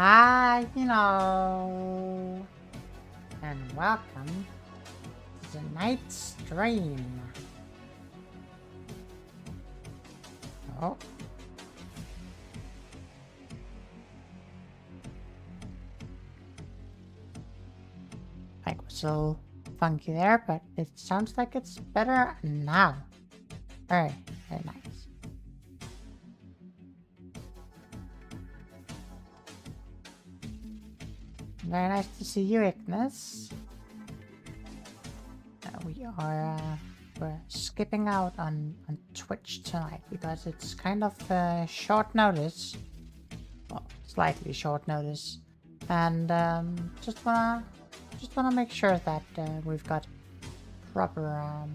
Hi, and welcome to the night stream. Oh. Like, was a little funky there, but it sounds like it's better now. Very, very nice. Very nice to see you, Ignis. We're skipping out on Twitch tonight because it's kind of short notice. Well, slightly short notice. And just wanna make sure that we've got proper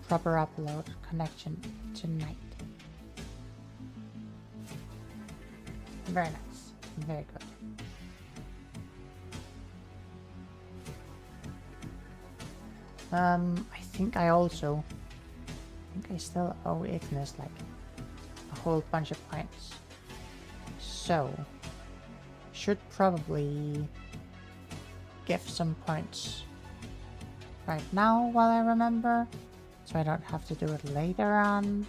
upload connection tonight. Very nice. Very good. I think I still owe Ignis like a whole bunch of points. So, should probably give some points right now while I remember, so I don't have to do it later on.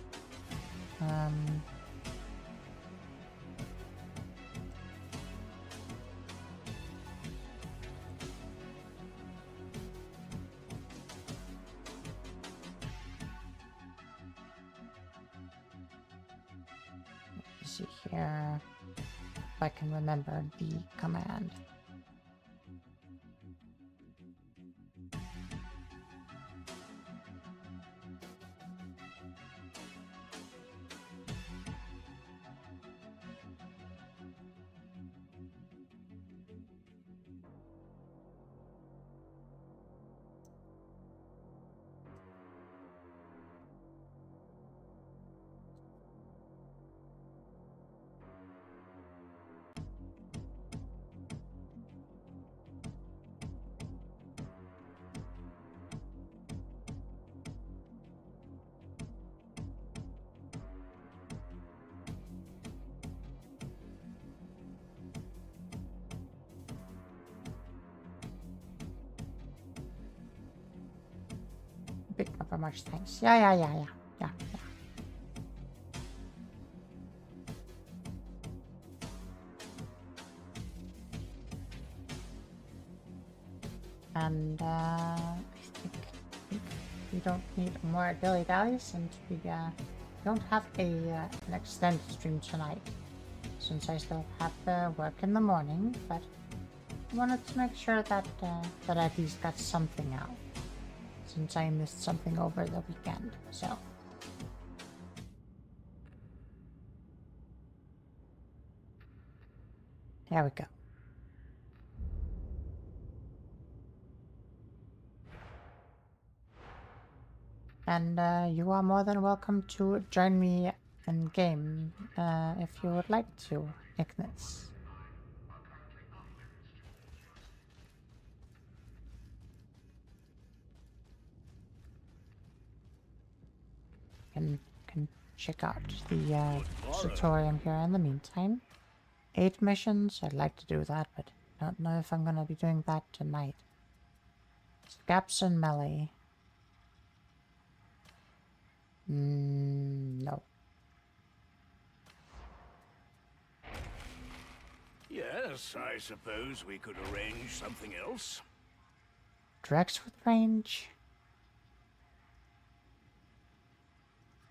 See here if I can remember the command. Big number much thanks. Yeah. And I think we don't need more dilly-dallies since we don't have an extended stream tonight, since I still have work in the morning, but I wanted to make sure that that I at least got something out, since I missed something over the weekend, so. There we go. And you are more than welcome to join me in game if you would like to, Ignis. Can check out the tutorial here in the meantime. 8 missions, I'd like to do that, but I don't know if I'm gonna be doing that tonight. Gaps in melee. No. Yes, I suppose we could arrange something else. Drex with range.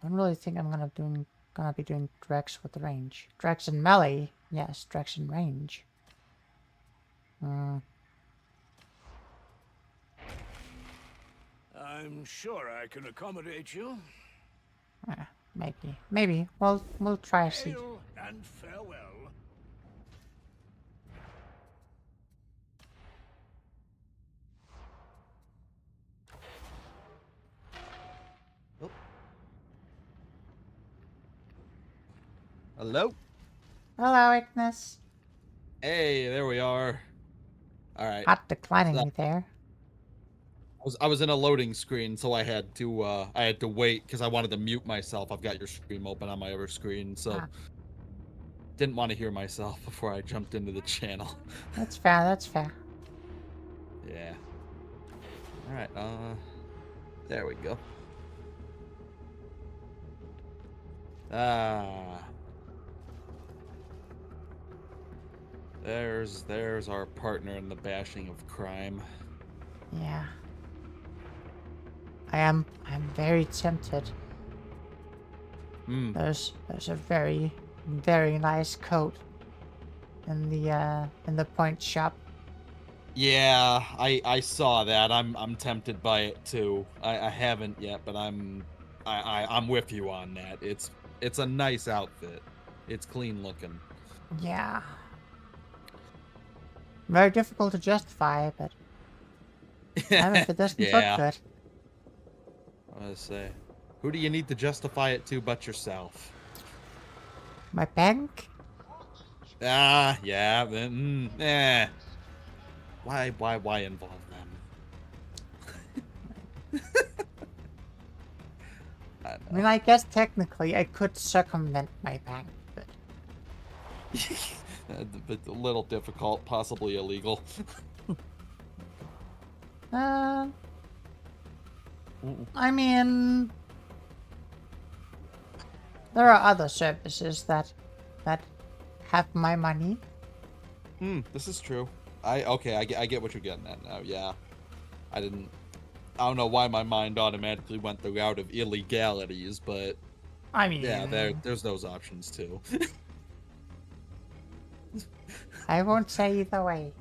I don't really think I'm gonna be doing Drex with range. Drex and melee, yes. Drex and range. I'm sure I can accommodate you. Maybe. We'll try see. Hail and farewell. Oh. Hello? Hello, Ignis. Hey, there we are. All right. Hot declining me there. I was in a loading screen, so I had to wait because I wanted to mute myself. I've got your stream open on my other screen, so didn't want to hear myself before I jumped into the channel. That's fair, that's fair. Yeah. Alright, there we go. There's our partner in the bashing of crime. Yeah. I'm very tempted. There's a very, very nice coat in the point shop. Yeah, I saw that. I'm tempted by it too. I haven't yet, but I'm with you on that. It's a nice outfit. It's clean looking. Yeah. Very difficult to justify, but damn if it doesn't look good. I was say, who do you need to justify it to but yourself? My bank? Yeah, then Why involve them? I mean, I guess technically I could circumvent my bank, but a little difficult, possibly illegal. I mean, there are other services that have my money. This is true. I get what you're getting at now. Yeah, I don't know why my mind automatically went the route of illegalities, but I mean, yeah, there's those options too. I won't say either way.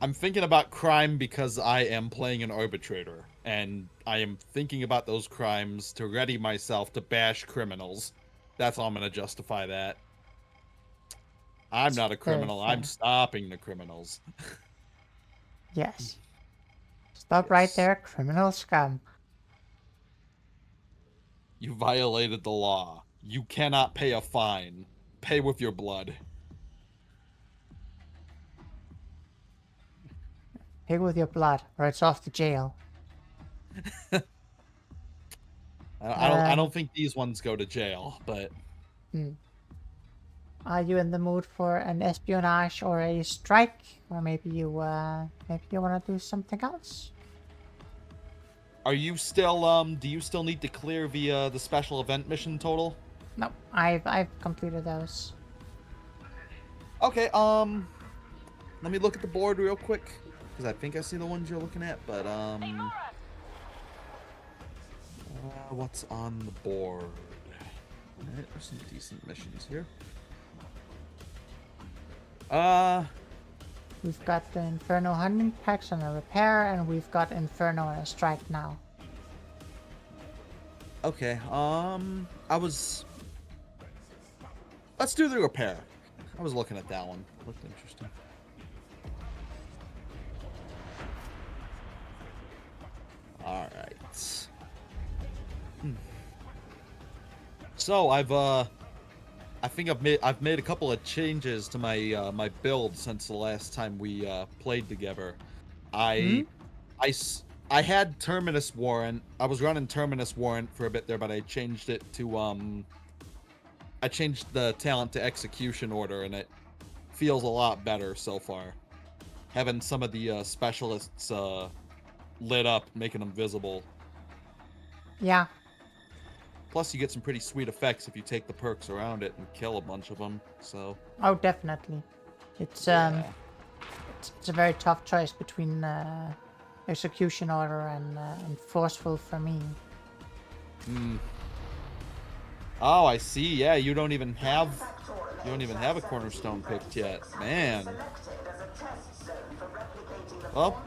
I'm thinking about crime because I am playing an arbitrator, and I am thinking about those crimes to ready myself to bash criminals. That's how I'm going to justify that. I'm not a criminal. I'm stopping the criminals. Yes. Stop right there, criminal scum. You violated the law. You cannot pay a fine. Pay with your blood. Pay with your blood, or it's off to jail. I don't think these ones go to jail, but... Are you in the mood for an espionage or a strike? Or maybe you want to do something else? Are you still, do you still need to clear the special event mission total? No, I've completed those. Okay, let me look at the board real quick, because I think I see the ones you're looking at, but, what's on the board? Alright, there's some decent missions here. We've got the Inferno hunting packs and a repair, and we've got Inferno and a strike now. Okay, let's do the repair. I was looking at that one. Looked interesting. Alright. So I think I've made a couple of changes to my my build since the last time we played together. I had Terminus Warrant. I was running Terminus Warrant for a bit there, but I changed it to I changed the talent to Execution Order, and it feels a lot better so far. Having some of the specialists lit up, making them visible. Yeah. Plus, you get some pretty sweet effects if you take the perks around it and kill a bunch of them. So. Oh, definitely. It's it's a very tough choice between Execution Order and Forceful for me. Oh, I see. Yeah, you don't even have a cornerstone picked yet, man. Well,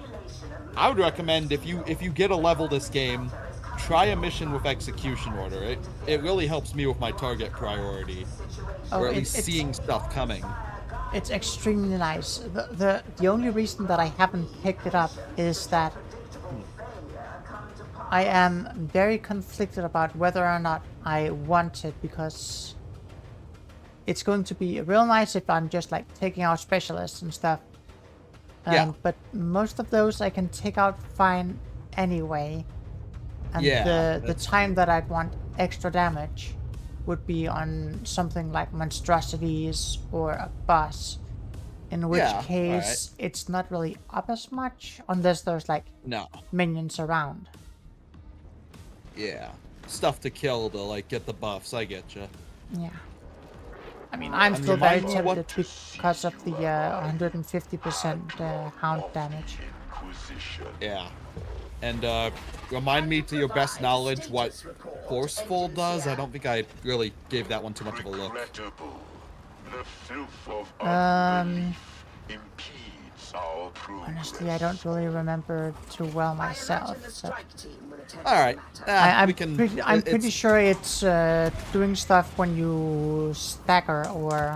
I would recommend if you get a level this game, try a mission with Execution Order. It really helps me with my target priority, or at least seeing stuff coming. It's extremely nice. The only reason that I haven't picked it up is that I am very conflicted about whether or not I want it, because it's going to be real nice if I'm just like taking out specialists and stuff. Yeah. But most of those I can take out fine anyway. And Yeah, the time that I'd want extra damage would be on something like monstrosities or a boss, in which Yeah, case it's not really up as much unless there's like No. minions around. Yeah. Stuff to kill to like get the buffs. I get you. Yeah. I mean, I'm still very tempted because of the 150% hound damage. Yeah. And remind me to your best knowledge what Forceful does. I don't think I really gave that one too much of a look. Honestly, I don't really remember too well myself. So. All right. I'm pretty sure it's doing stuff when you stagger or.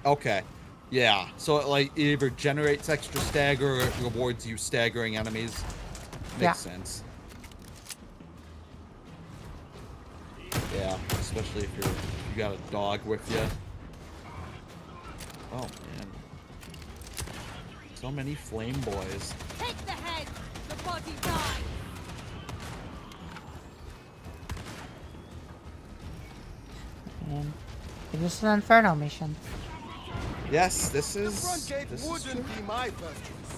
Okay. Yeah. So it like either generates extra stagger or it rewards you staggering enemies. Makes sense. Yeah, especially if you got a dog with you. Oh man. So many flame boys. Take the head, the body dies. And it is an Inferno mission. Yes, this is. The front gate this is wouldn't true. be my first choice.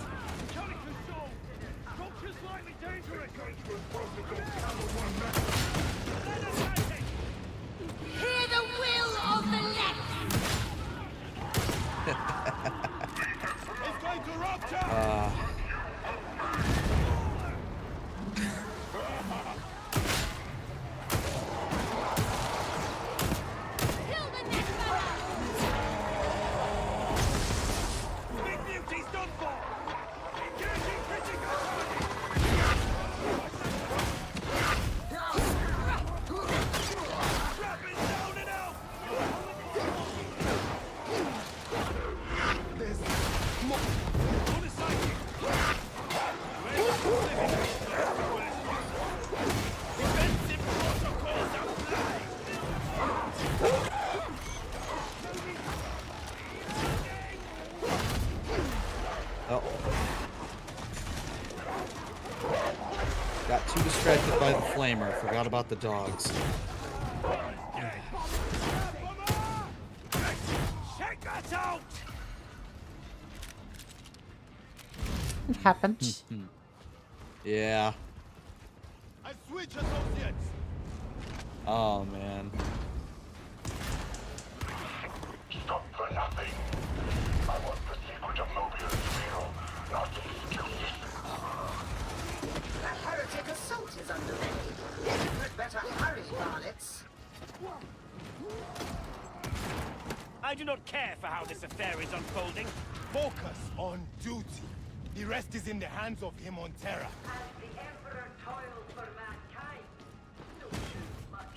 Hear the will of the left. It's going to rupture! Kill the next one. Big duty's done for! Engaging critical! Trapping down and out! There's more. On the side here. Defensive protocols apply! Oh. Got too distracted by the flamer. Forgot about the dogs. Check that out! It happens. Yeah. I switch associates! Oh man. Stop for nothing. I want the secret of Mobius real, not excuses. The heretic assault is underway. You'd better hurry, varlets. I do not care for how this affair is unfolding. Focus on duty. The rest is in the hands of him on Terra. As the Emperor toils for mankind, so you must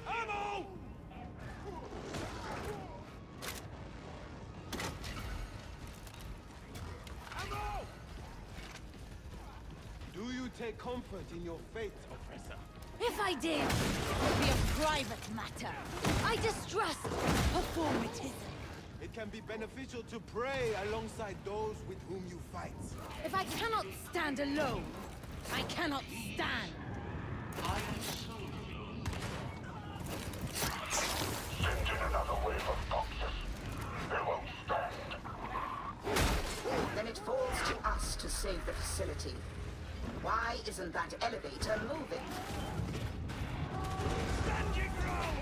Ammo! Ammo! Do you take comfort in your fate, Oppressor? If I did, it would be a private matter. I distrust performatism. It can be beneficial to pray alongside those with whom you fight. If I cannot stand alone, I cannot stand. Send in another wave of boxes. They won't stand. Then it falls to us to save the facility. Why isn't that elevator moving? Stand your ground!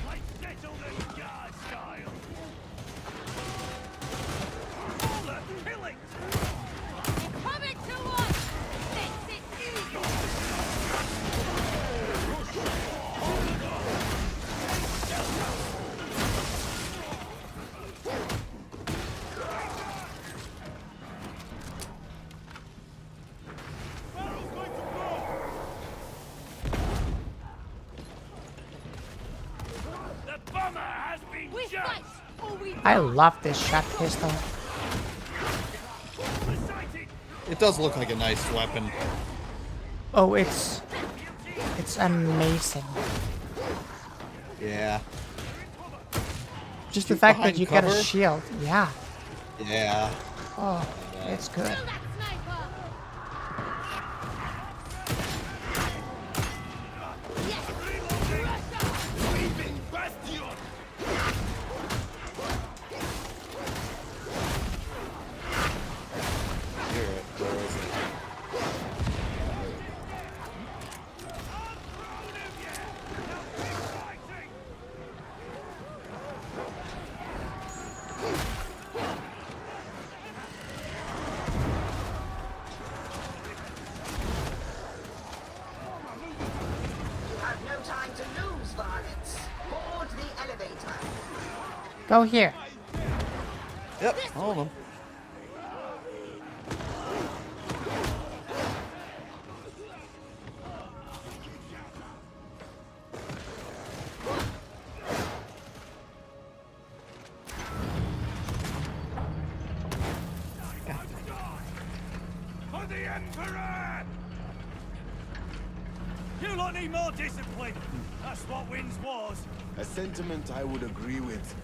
I settle the guard style! All the killing! Coming to us! Makes it easy! Barrel's going to blow! The bomber has been We jumped! fight or we I love this shot pistol. Sighted! It does look like a nice weapon. Oh, it's amazing. Yeah. Just the Shoot fact that behind you get a cover? shield. Yeah. Yeah. Oh, it's good. Kill that sniper! Yes! Russia! Weeping bastion! Here, where is it? You have no time to lose, varlets. Board the elevator. Go here. Yep, hold on. For the Emperor! You lot need more discipline. That's what wins wars. A sentiment I would agree with.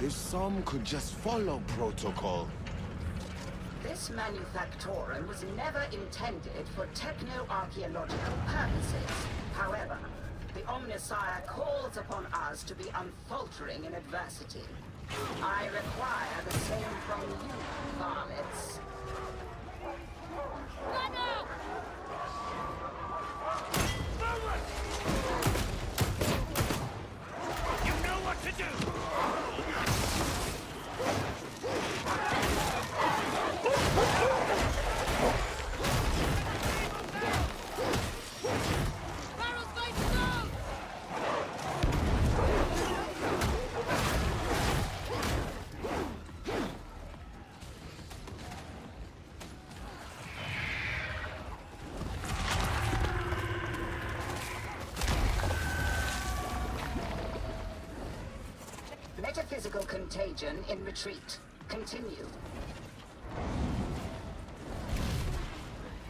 If some could just follow protocol. This manufactorum was never intended for techno-archaeological purposes. However, the Omnissiah calls upon us to be unfaltering in adversity. I require the same from you, varlets. You know what to do! Barrel's going to go! Metaphysical contagion in retreat. Continue.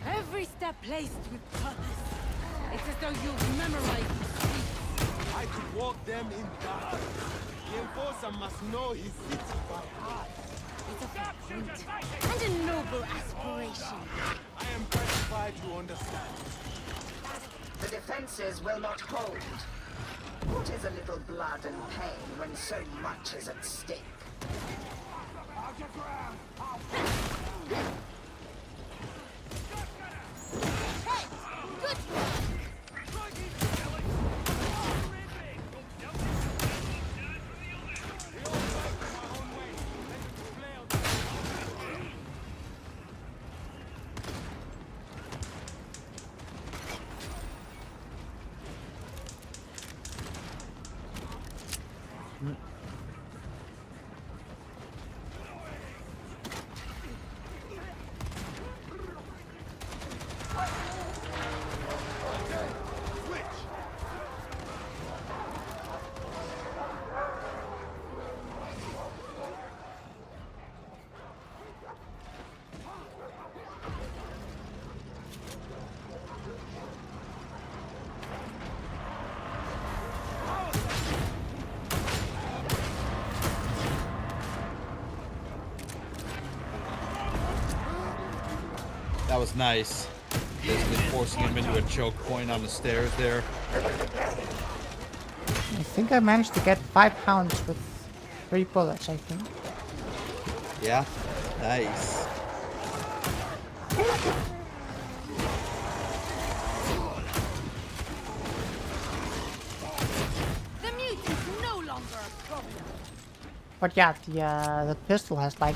Every step placed with purpose. It's as though you've memorized the streets. I could walk them in dark. The enforcer must know his city by heart. It's a point and a noble aspiration. I am gratified to understand. The defenses will not hold. What is a little blood and pain when so much is at stake? Hey! Good one! That was nice. Basically forcing him into a choke point on the stairs there. I think I managed to get 5 pounds with 3 bullets, I think. Yeah, nice. The mute is no longer a problem. But yeah, the pistol has like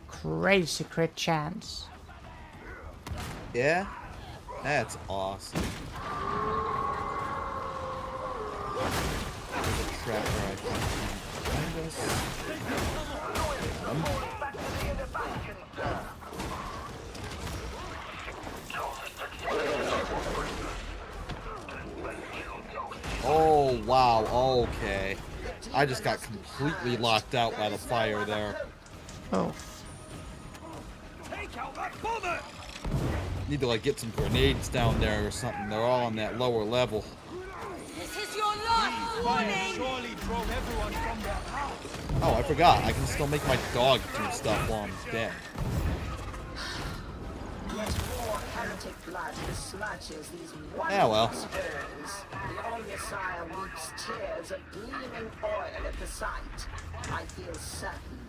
crazy crit chance. Yeah, that's awesome. There's a trapper, I think, behind us. Oh, wow, okay. I just got completely locked out by the fire there. Oh, Take out that bullet! Need to like get some grenades down there or something. They're all on that lower level. This is your last Warning! surely drove everyone from their house. Oh, I forgot. I can still make my dog do stuff while I'm dead. Yet more heretic blood besmirches these Yeah, well. wondrous urns. The Omnissiah weeps tears of gleaming oil at the sight. I feel certain.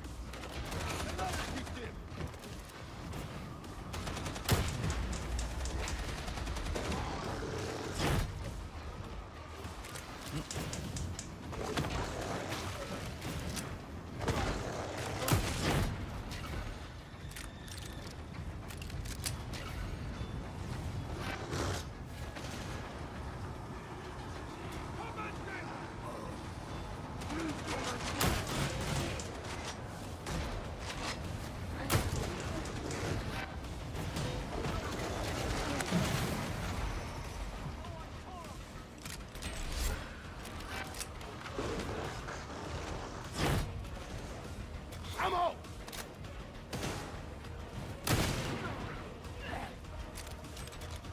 Ammo!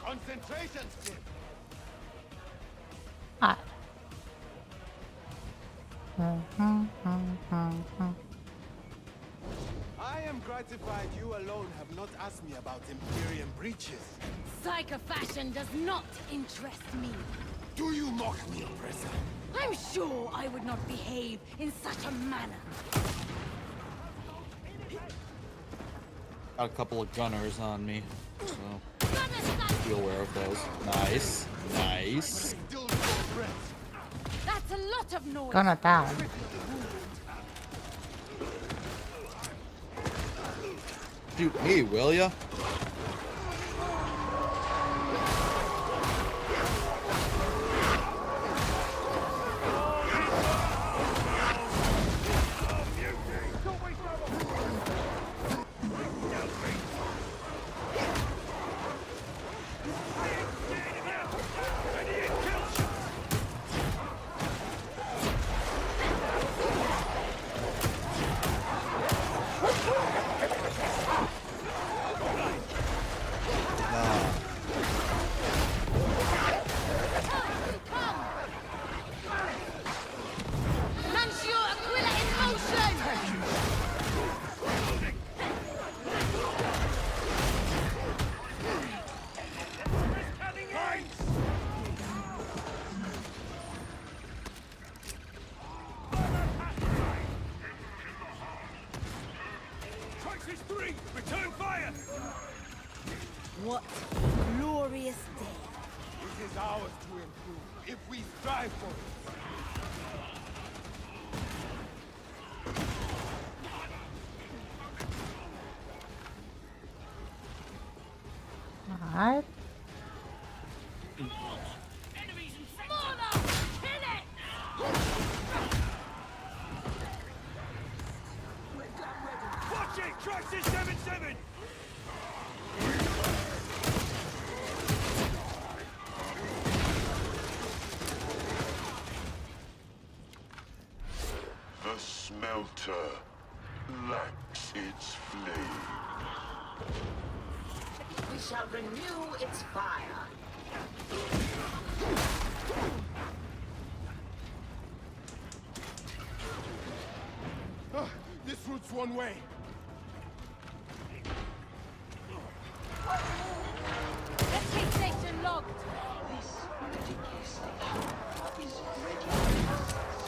Concentration stick. Hot. I am gratified you alone have not asked me about Imperium breaches. Psycho-fashion does not interest me. Do you mock me, oppressor? I'm sure I would not behave in such a manner. Got a couple of gunners on me, so Goodness, be aware of those. Nice. Nice. Still no breath. that's a lot of noise. Gonna down. Shoot me, will ya? Nuncio Aquila in motion! Crisis 3! Return fire! What glorious day. It is ours to improve if we strive for it. Alright. Smaller! Kill it! Watch it! Crisis 7-7! The smelter lacks its flame. We shall renew its fire. This route's one way. Escape station locked.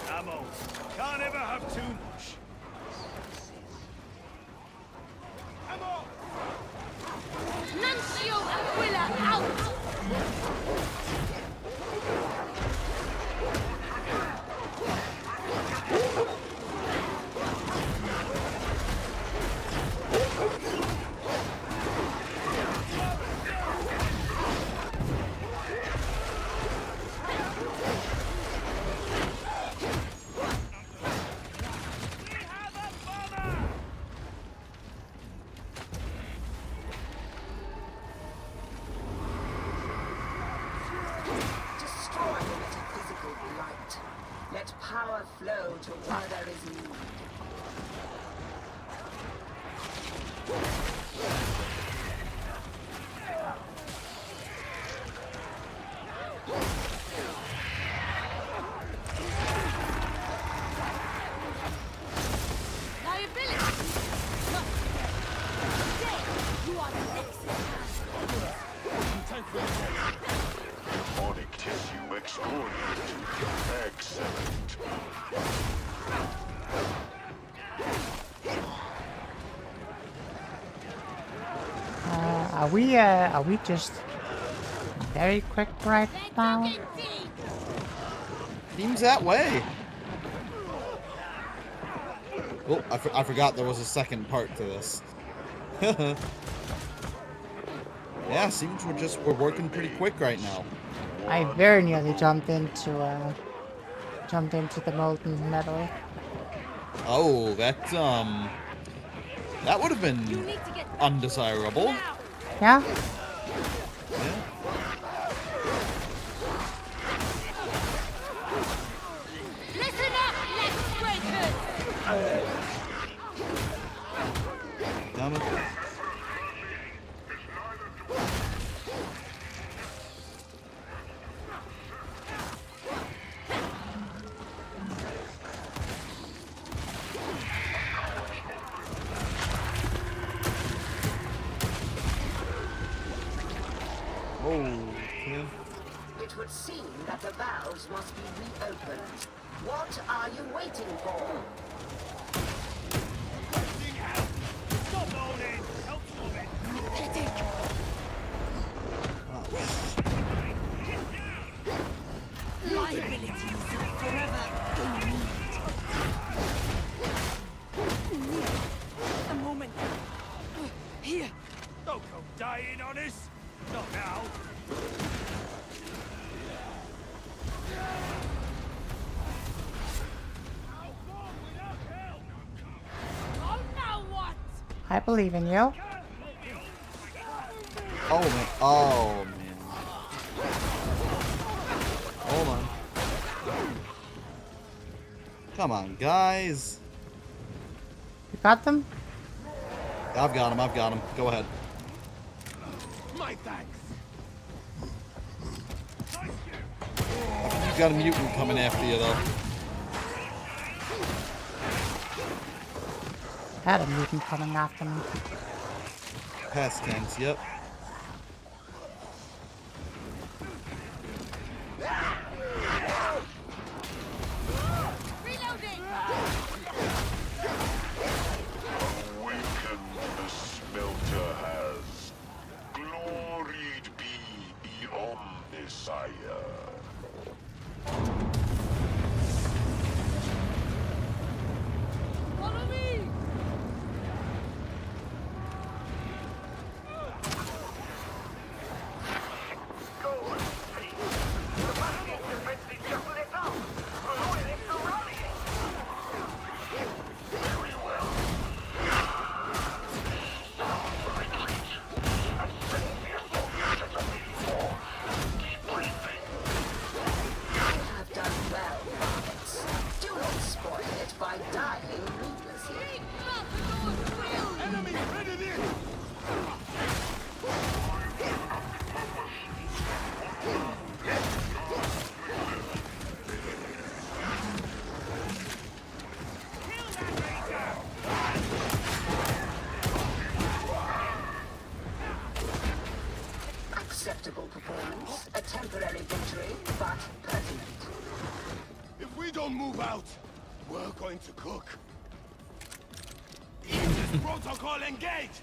Ammo. Can't ever have too much. Ammo! Nuncio Aquila out! Destroy the metaphysical blight. Let power flow to where there is need. Excellent. Are we just very quick right now? Seems that way. Oh, I forgot there was a second part to this. Yeah, seems we're working pretty quick right now. I very nearly jumped into the molten metal. Oh, that would have been undesirable. Yeah? Yeah. Listen up, next breakers! Damn it. Okay. It would seem that the valves must be reopened. What are you waiting for? Stop moaning! Help woman! Liabilities forever. A moment. Here. Don't go dying on us! Not now! Oh, now what? I believe in you. Oh man. Oh man. Hold on. Come on, guys. You got them? I've got him. I've got him. Go ahead. My thanks! You've got a mutant coming after you, though. Had a mutant coming after me. Past tense, yep. Reloading! Awaken the smelter has. Gloried be Omnisire. Follow me! Have done well, Roberts. Do not spoil it by dying needlessly. Enemy headed in! Acceptable performance, a temporary victory, but pertinent. If we don't move out, we're going to cook. Protocol engaged!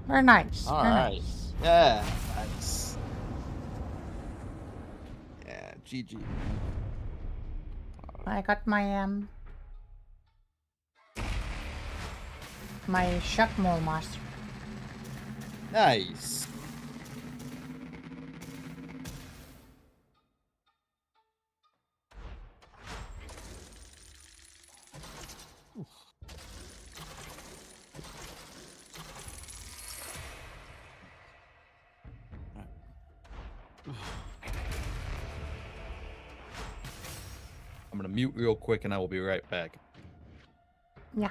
Very nice. All very right. nice. Yeah. Nice. Yeah. GG. I got my shock mole master. Nice. I'm gonna mute real quick and I will be right back. Yeah.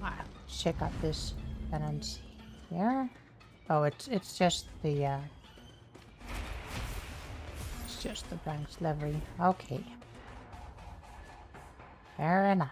Wow, check out this cannons here. Oh, it's just the it's just the branch livery. Okay. Fair enough.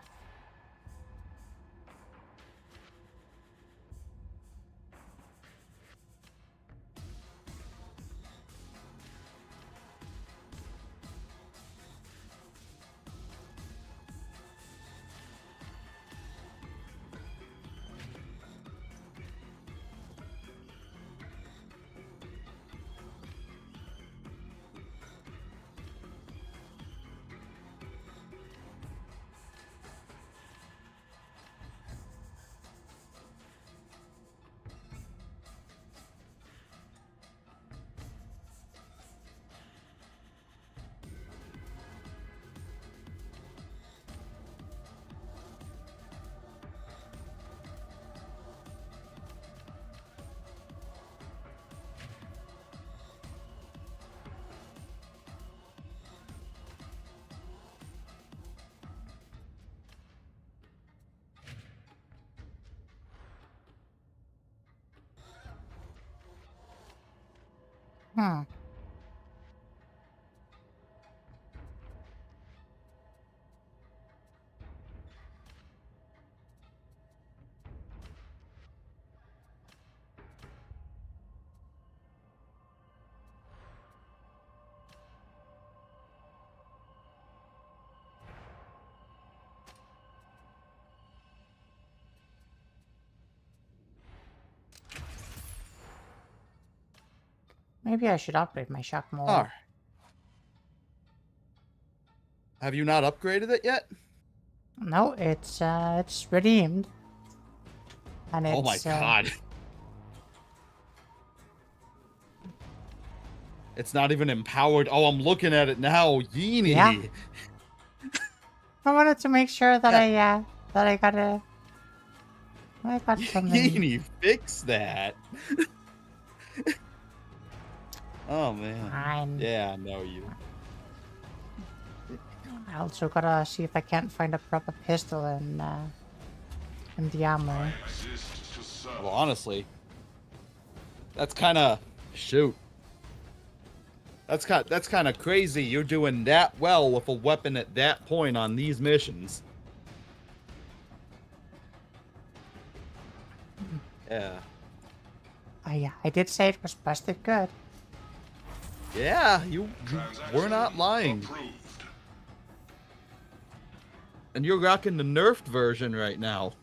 Hmm. Maybe I should upgrade my shock more. Ah. Have you not upgraded it yet? No, it's redeemed. And it's Oh my god. It's not even empowered. Oh, I'm looking at it now. Yeenie. Yeah. I wanted to make sure that I got something. Yeenie, fix that. Oh man. Fine. Yeah, I know you. I also gotta see if I can't find a proper pistol in the armor. Well, honestly, that's kind of shoot. That's kind of crazy. You're doing that well with a weapon at that point on these missions. Yeah. Yeah, I did say it was busted good. Yeah, you were not lying. And you're rocking the nerfed version right now.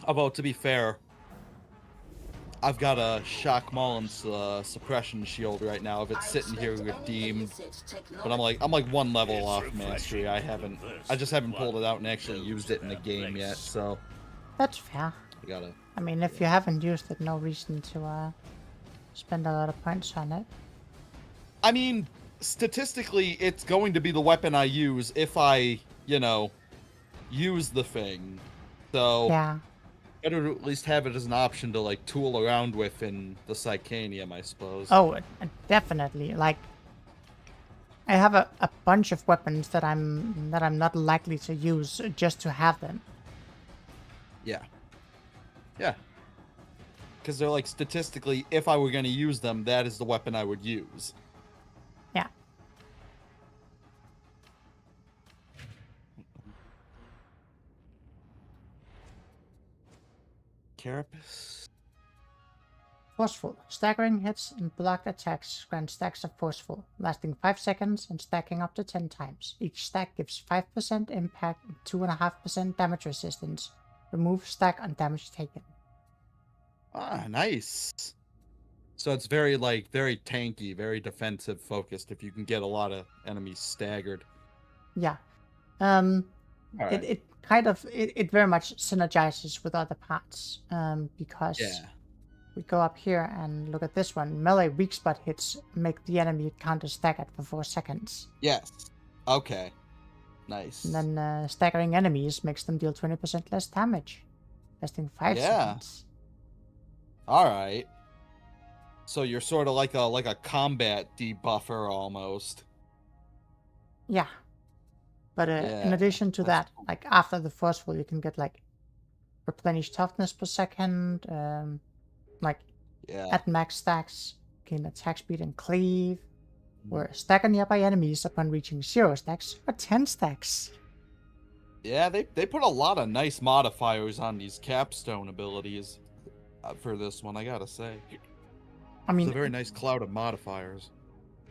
Although, to be fair, I've got a Shock Mullin's suppression shield right now. If it's sitting here redeemed, but I'm like one level off mastery. I just haven't pulled it out and actually used it in the game yet. So That's fair. I gotta. I mean, if you haven't used it, no reason to spend a lot of points on it. I mean, statistically, it's going to be the weapon I use if I, use the thing. So Yeah. better to at least have it as an option to like tool around with in the Psychanium, I suppose. Oh, definitely. Like, I have a bunch of weapons that I'm not likely to use just to have them. Yeah. Yeah. Because they're like statistically, if I were going to use them, that is the weapon I would use. Yeah. Carapace. Forceful. Staggering hits and blocked attacks grant stacks of forceful, lasting 5 seconds and stacking up to 10 times. Each stack gives 5% impact and 2.5% damage resistance. Remove stack on damage taken. Ah, nice. So it's very tanky, very defensive focused if you can get a lot of enemies staggered. Yeah. All right. It kind of it very much synergizes with other parts. Because Yeah. we go up here and look at this one. Melee weak spot hits make the enemy counter staggered for 4 seconds. Yes. Okay. Nice. And then staggering enemies makes them deal 20% less damage, lasting 5 seconds. All right. So you're sort of like a combat debuffer almost. Yeah. But in addition to that, like after the forceful, you can get like replenish toughness per second, like at max stacks, gain attack speed and cleave, or stack on nearby enemies upon reaching 0 stacks or 10 stacks. Yeah, they put a lot of nice modifiers on these capstone abilities for this one, I gotta say. I mean, it's a very nice cloud of modifiers.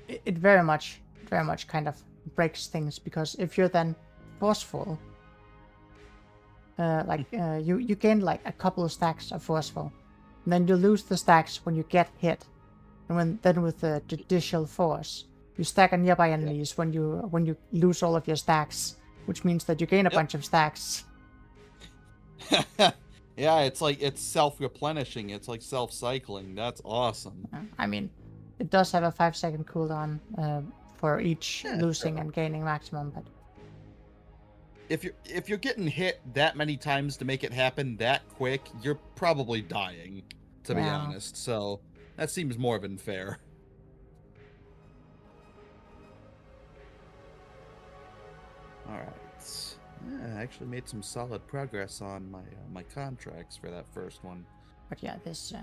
It very much kind of breaks things, because if you're then forceful, you gain like a couple of stacks of forceful, and then you lose the stacks when you get hit, and then with the judicial force, you stack on nearby enemies when you lose all of your stacks, which means that you gain a bunch of stacks. Yeah, it's self-replenishing. It's like self-cycling. That's awesome. I mean, it does have a 5-second cooldown for each losing and gaining maximum, but if you're getting hit that many times to make it happen that quick, you're probably dying, to be honest. So that seems more than fair. All right. I actually made some solid progress on my contracts for that first one. But yeah, this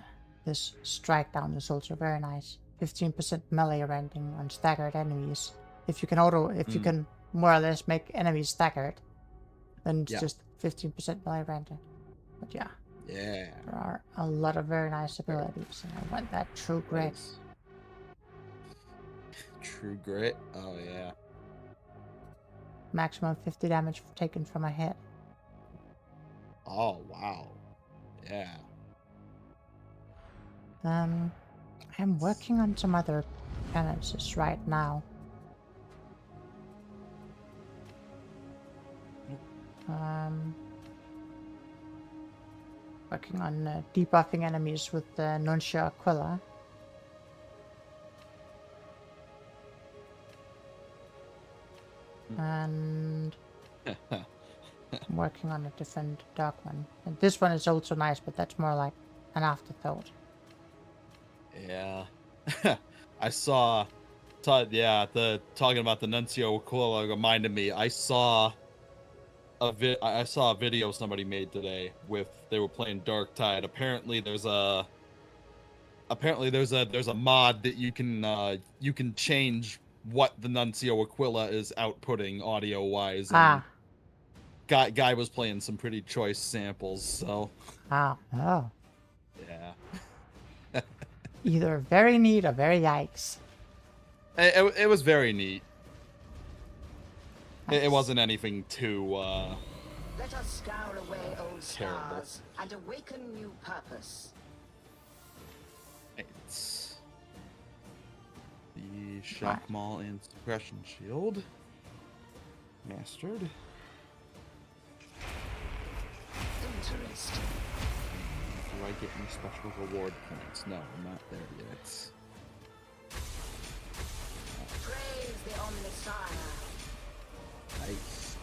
strike down is also very nice. 15% melee rending on staggered enemies. If you can more or less make enemies staggered, then it's just 15% melee rending. But yeah, there are a lot of very nice abilities, and I want that True Grit. True Grit? Oh yeah. Maximum 50 damage taken from a hit. Oh wow. Yeah. I'm working on some other penances right now. Working on debuffing enemies with the Nuncio Aquila. And I'm working on a different dark one. And this one is also nice, but that's more like an afterthought. Yeah. I saw talking about the Nuncio Aquila reminded me. I saw a video somebody made today they were playing Darktide. Apparently there's a mod that you can change what the Nuncio Aquila is outputting audio wise. Guy was playing some pretty choice samples, so Oh. yeah. Either very neat or very yikes. It was very neat. It wasn't anything too Let us scour away old terrible. scars and awaken new purpose. It's the shock maul and suppression shield mastered. Interesting. Do I get any special reward points? No, I'm not there yet. Praise the Omnisire. Nice.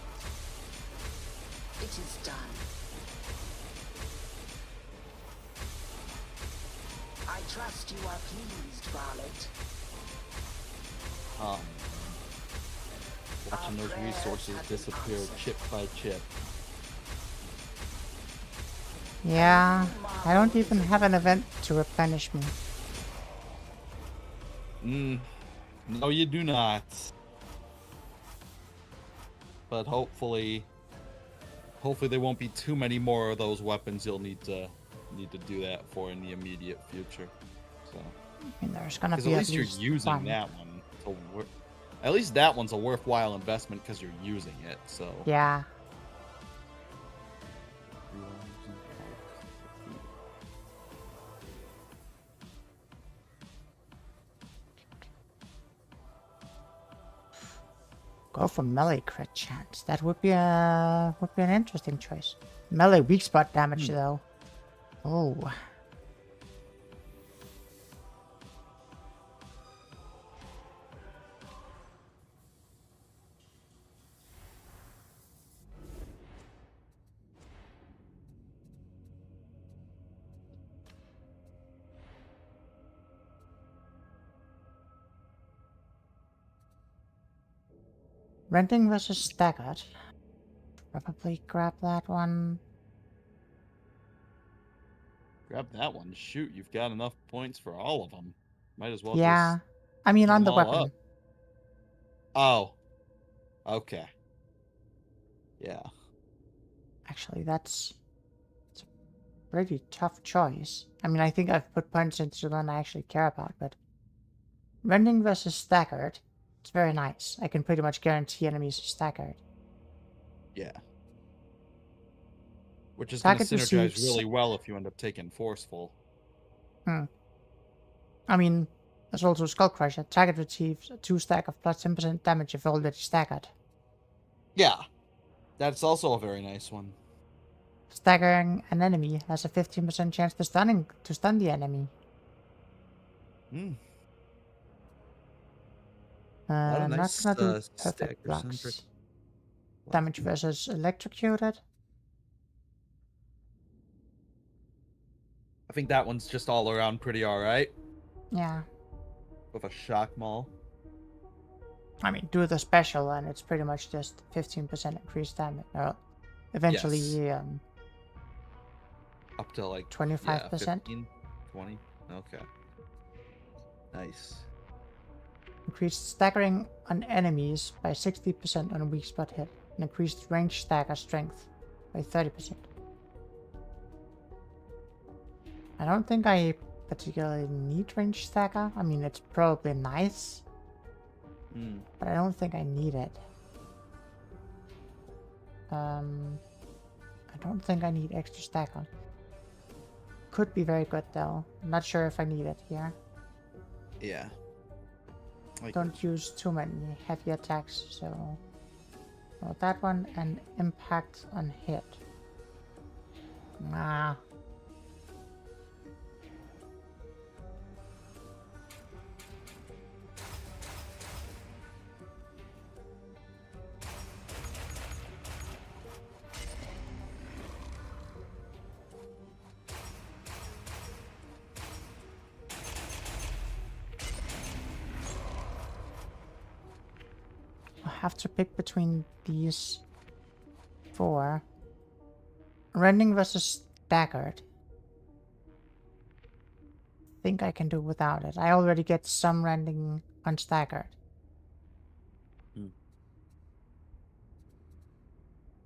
It is done. I trust you are pleased, Varlet. Watching those resources disappear chip by chip. Yeah, I don't even have an event to replenish me. No, you do not. But hopefully there won't be too many more of those weapons you'll need to do that for in the immediate future. So, I mean, there's gonna be at least you're using one. that one. So at least that one's a worthwhile investment because you're using it. So Yeah. Go for melee crit chance. That would be an interesting choice. Melee weak spot damage though. Oh. Renting versus staggered. Probably grab that one. Grab that one. Shoot, you've got enough points for all of them. Might as well Yeah. just I mean, put on them the all weapon. up. Oh. Okay. Yeah. Actually, it's a pretty tough choice. I mean, I think I've put points into the one I actually care about, but rending versus staggered, it's very nice. I can pretty much guarantee enemies are staggered. Yeah. Which is going to Target synergize receives. really well if you end up taking forceful. I mean, there's also Skull Crusher. Target receives a 2 stack of plus 10% damage if already staggered. Yeah. That's also a very nice one. Staggering an enemy has a 15% chance to stun the enemy. Hmm. A lot of Not nice gonna do stagger perfect centric. blocks. Damage versus electrocuted. I think that one's just all around pretty alright. Yeah. With a shock maul. I mean, do the special and it's pretty much just 15% increased damage. Or eventually, Yes. Up to like 25%. Yeah, 15, 20. Okay. Nice. Increased staggering on enemies by 60% on a weak spot hit. And increased range stagger strength by 30%. I don't think I particularly need range stagger. I mean, it's probably nice. But I don't think I need it. I don't think I need extra stagger. Could be very good though. I'm not sure if I need it here. Yeah. Don't use too many heavy attacks, so that one and impact on hit. Nah. Have to pick between these 4. Rending versus staggered. Think I can do without it. I already get some rending on staggered.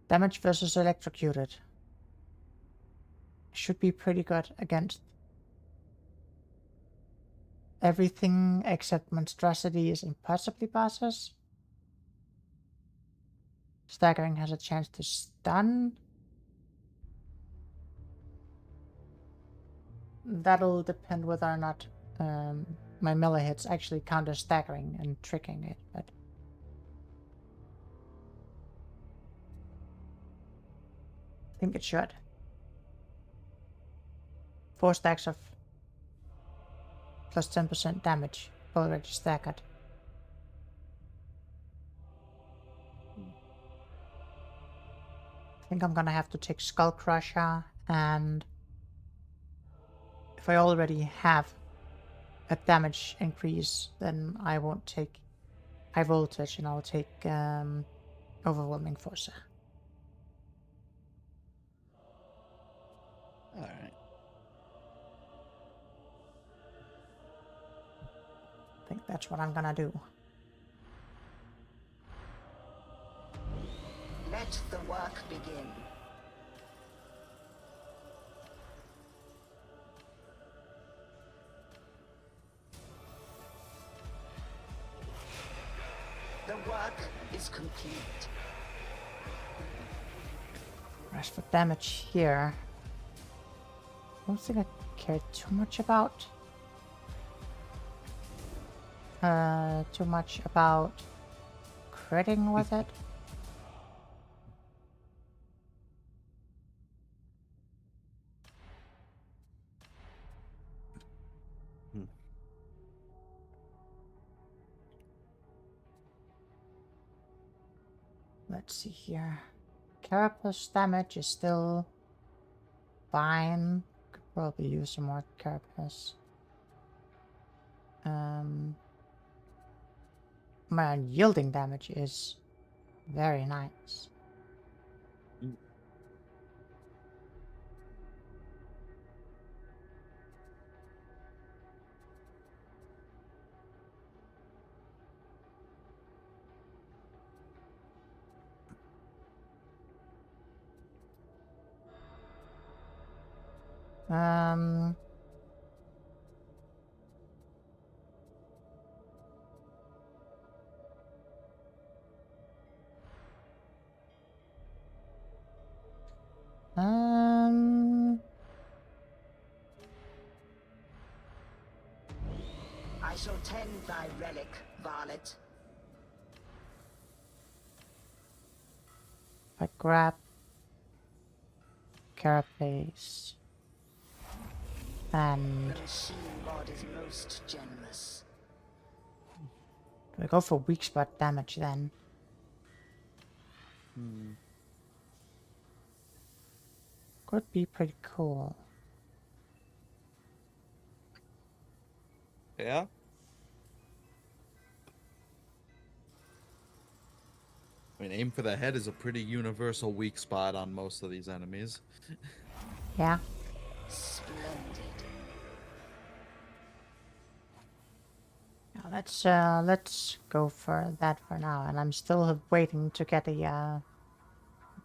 Damage versus electrocuted. Should be pretty good against everything except monstrosities and possibly bosses. Staggering has a chance to stun. That'll depend whether or not my melee hits actually counter staggering and tricking it, but I think it should. 4 stacks of plus 10% damage already staggered. I think I'm gonna have to take Skull Crusher, and if I already have a damage increase, then I won't take high voltage and I'll take overwhelming force. Alright. I think that's what I'm gonna do. Let the work begin. The work is complete. As for damage here, I don't think I care too much about. Too much about critting with it. Let's see here. Carapace damage is still fine. Could probably use some more carapace. My unyielding damage is Very nice. Um. I shall tend thy relic, varlet. If I grab Carapace and The machine god is most generous. do I go for weak spot damage then? Could be pretty cool. Yeah. I mean, aim for the head is a pretty universal weak spot on most of these enemies. Yeah. Splendid. Now let's go for that for now, and I'm still waiting to get a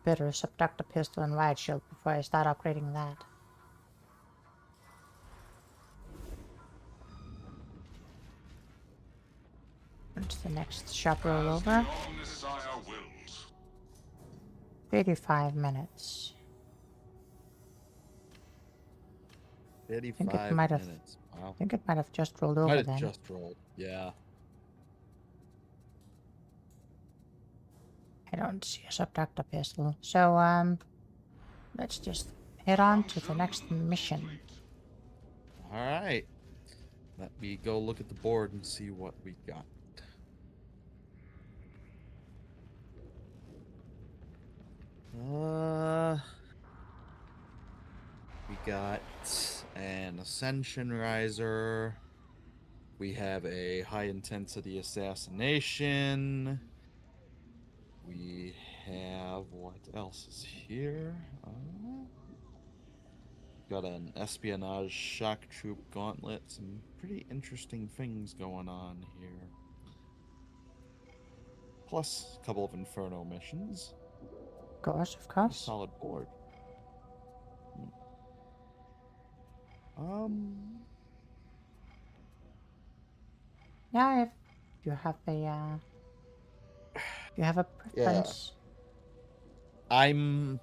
better subductor pistol and riot shield before I start upgrading that. What's the next shop rollover? 35 minutes. 35 might have- minutes. Wow. I think it might have just rolled over Might have then. just rolled. Yeah. I don't see a subductor pistol. So, let's just head on to the next mission. All right. Let me go look at the board and see what we got. We got an Ascension Riser. We have a high intensity assassination. We have what else is here? Got an espionage shock troop gauntlet. Some pretty interesting things going on here. Plus a couple of Inferno missions. Of course, of A course. solid board. Yeah, if you have a preference. I'm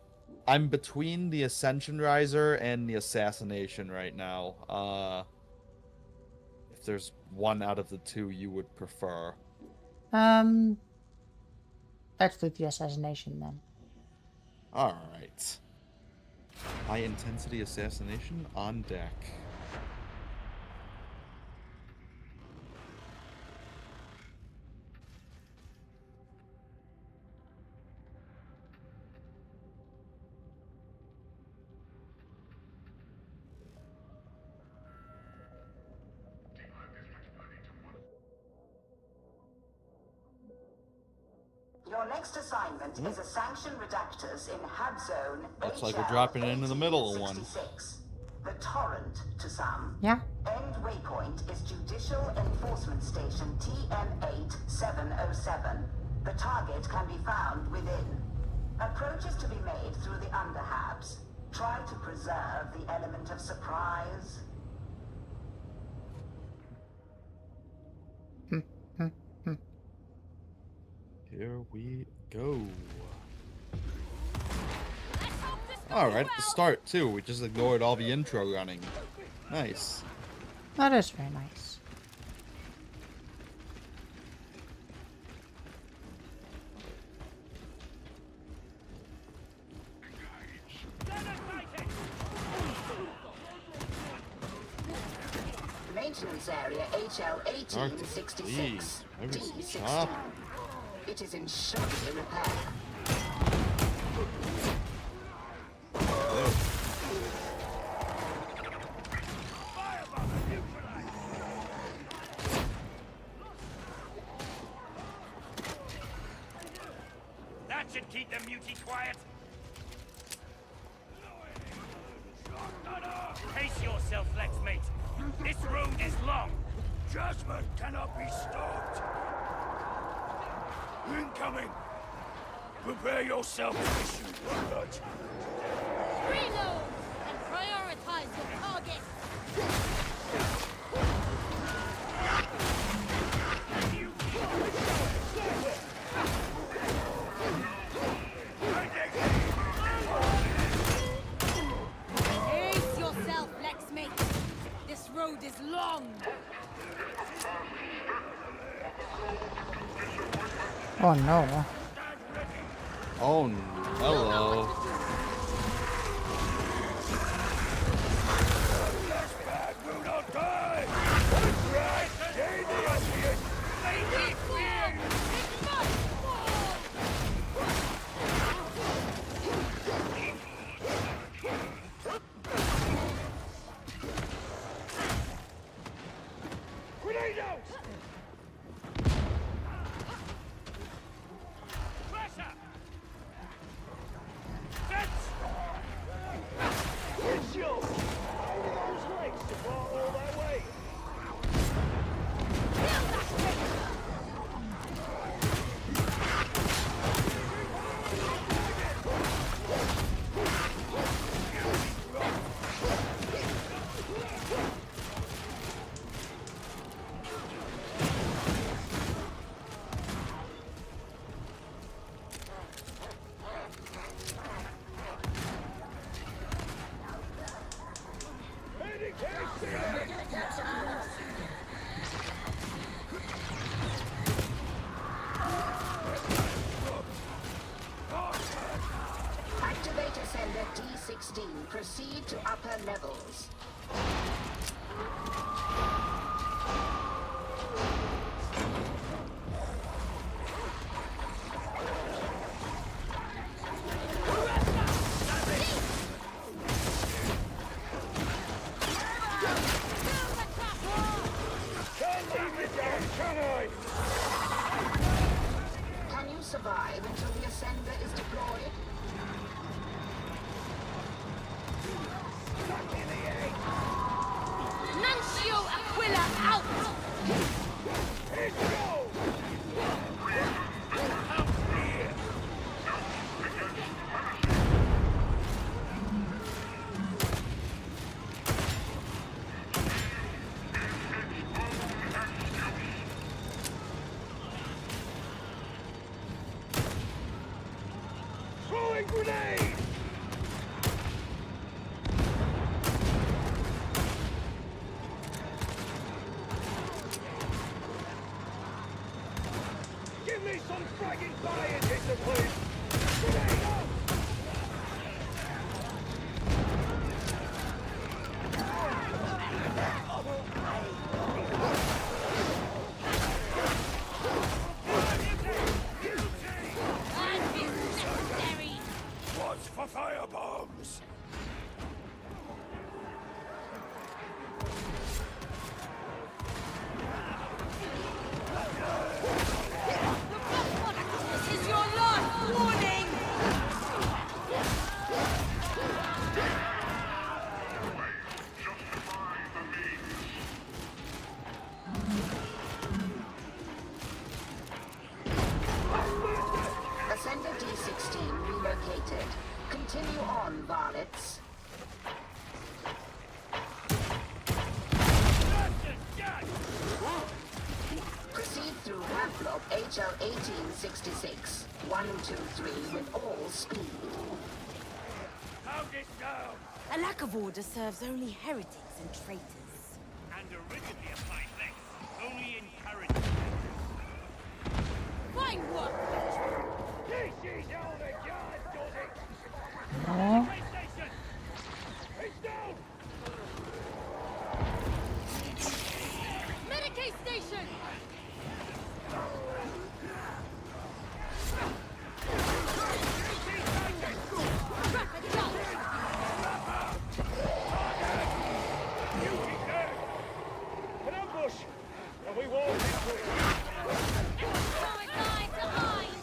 between the Ascension Riser and the Assassination right now. If there's one out of the two you would prefer. Let's do the assassination then. Alright. High intensity assassination on deck. Your next assignment is a sanction redactors in Hab Zone. Looks like we're dropping into the middle of one. 1866. The torrent to some. Yeah. End waypoint is Judicial Enforcement Station TM8707. The target can be found within. Approach is to be made through the underhabs. Try to preserve the element of surprise. Here we go. Alright, at the start too. We just ignored all the intro running. Nice. That is very nice. Maintenance area HL1866 D16. It is in shoddy repair. should keep the mutie quiet. Pace yourself, Lexmate. This road is long. Jasmine cannot be stopped. Incoming. Prepare yourself to issue your nudge. Reload and prioritize your target. Pace yourself, Lexmate. This road is long. Oh no. Oh, hello. Bad will not die. That's right. Stay the obvious. It must fall! Grenade out! Pressure! Fence! Windshield! Those legs support all their weight. Activate Ascender D16. Proceed to upper levels. Can you survive until the Ascender is deployed? Nuncio Aquila out! Throwing grenade! Give me some fragging fire discipline! Grenade out! That is necessary! What's for firebombs? This is your last warning! Ascender D16 relocated. Continue on, varlets. Proceed through ramp block HL 1866. 1, 2, 3 with all speed. Pound it down! A lack of order serves only heretics and traitors. And originally applied legs, only encouraged. Fine work! This is how the guard does it! Oh. PlayStation! It's down! Medicaid station! Rapid jump! Mutie dead! An ambush! And we walk into it! Suicide to hide!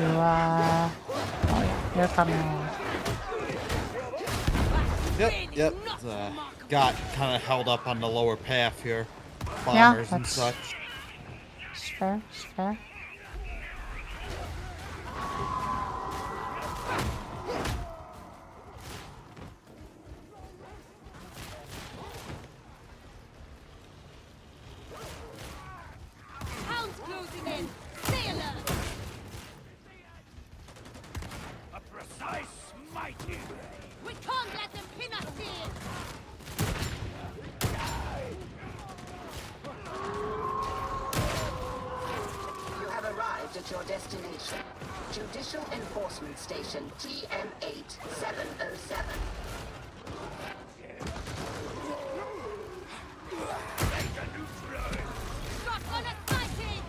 Oh yeah, you're coming on. Yep. Got kind of held up on the lower path here. Yeah, Bombers and that's such. it's fair, it's fair. Hounds closing in. Stay alert. A precise smiting. We can't let them pin us here. You have arrived at your destination. Judicial Enforcement Station TM8707. Shotgun us sighted.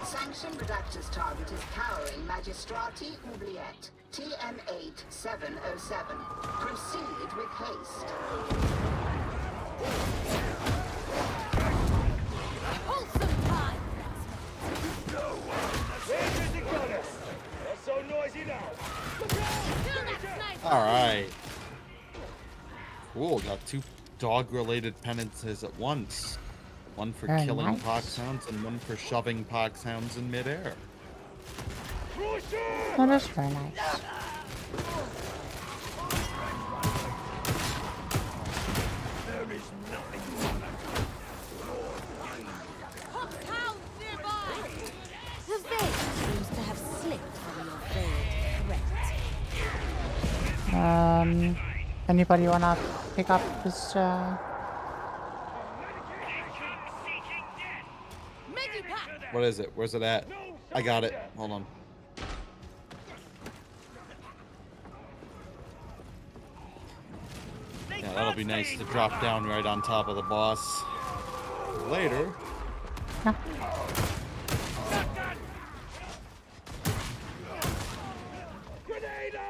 Sanction Redactor's target is cowering Magistrati Oubliette TM8707. Proceed with haste. Wholesome time. Where's the gunner? Not so noisy now. Kill that sniper. Alright. Cool, got 2 dog-related penances at once. One for Very killing nice. poxhounds and one for shoving poxhounds in midair. That is very nice. Hounds nearby. The veil seems to have slipped from your veiled threat. Anybody wanna pick up this? Medipack. What is it? Where's it at? I got it. Hold on. Yeah, that'll be nice to drop down right on top of the boss later. Yeah. Grenade out!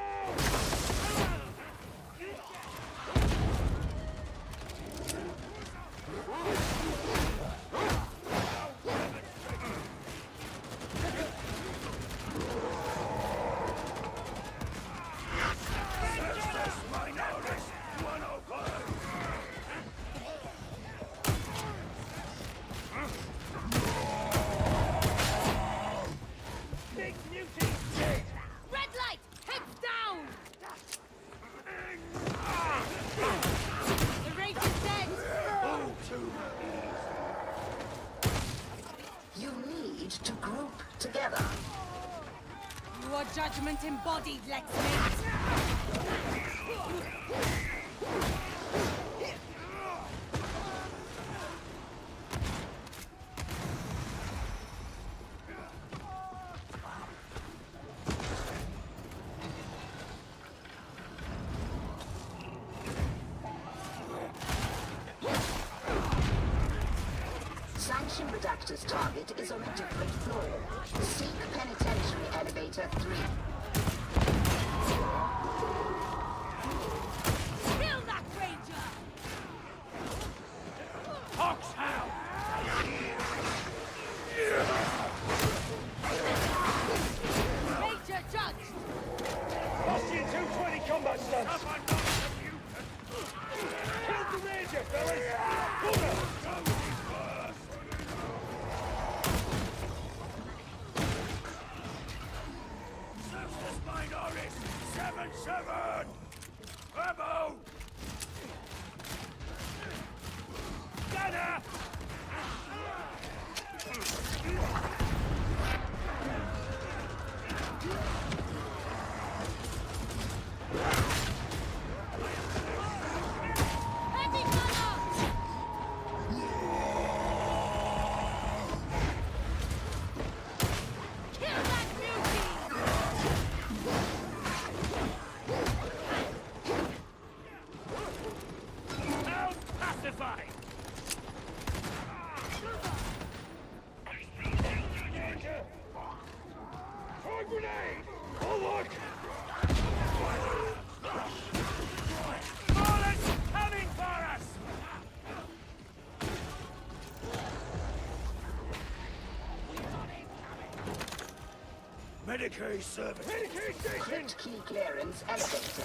Big mutiny! Red light. Heads down. The rage is dead. You need to group together. You are judgment embodied, Lexmate. Sanction Redactor's target is on a different floor. Seek Penitentiary Elevator 3. Kill that ranger. Foxhound! Ranger judged. Bastion 220 combat stance! Killed the ranger, fellas! Gunner! Minoris 7-7! Bravo! Gunner! Heavy gunner. Kill that beauty. Hound pacified! Throw a grenade! Oh, look! Bullets coming for us! Planetary service. Planetary station! Crypt key clearance elevated.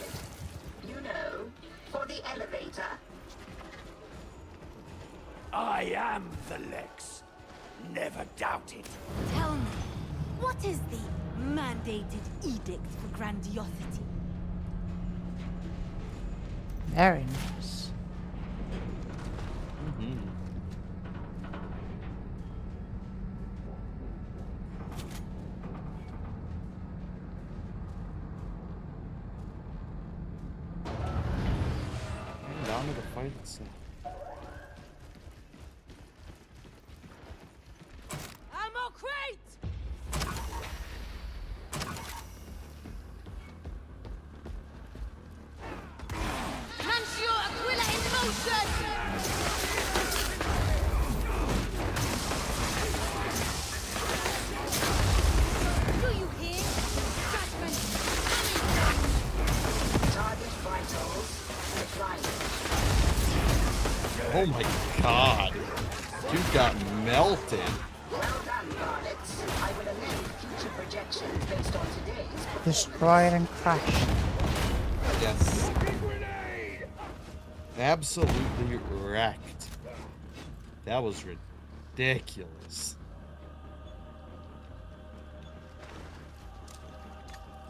You know, for the elevator. I am the Lex. Never doubt it. Tell me, what is the mandated edict for grandiosity? Very nice. Down to the fight itself. Ammo crate! Mancio Aquila in motion! Do you hear? Judgment! Target vitals declining. Oh my god. You got melted. Well done, Garnets. I will amend future projections based on today's Destroyed and crushed. Yes. Grenade! Absolutely wrecked. That was ridiculous.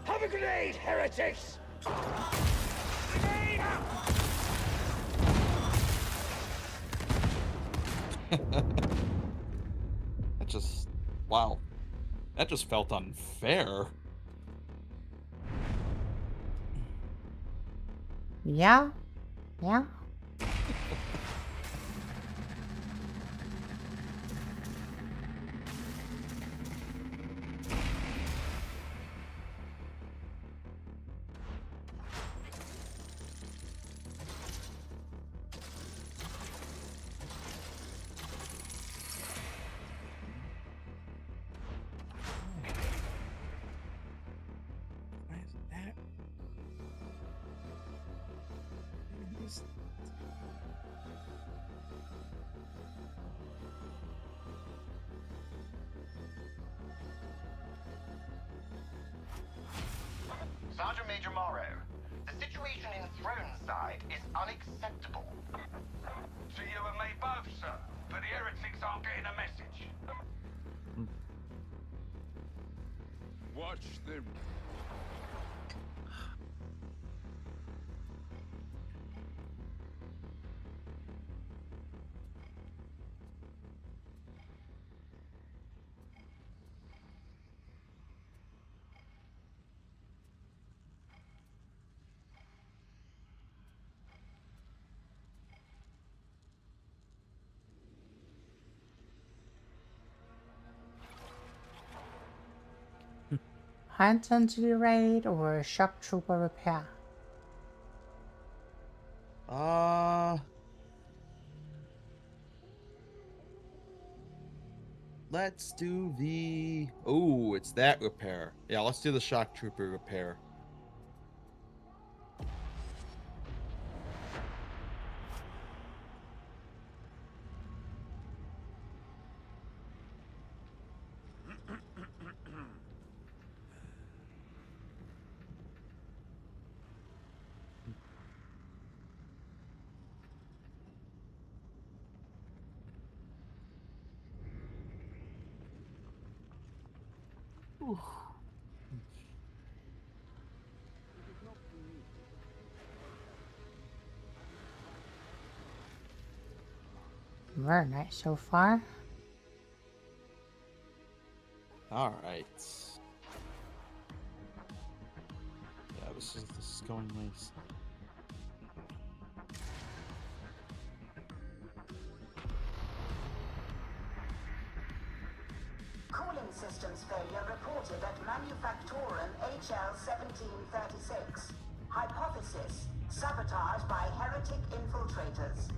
Have a grenade, heretics! Grenade out! That just, wow. That just felt unfair. Yeah? Yeah? Why is that? Sergeant Major Morrow, the situation in Throneside is unacceptable. To you and me both, sir. But the heretics aren't getting a message. Watch them. High intensity raid or shock trooper repair? Let's do the... Oh, it's that repair. Yeah, let's do the shock trooper repair. Very nice so far. All right. Yeah, this is going nice. Cooling systems failure reported at Manufactorum HL1736. Hypothesis: sabotage by heretic infiltrators.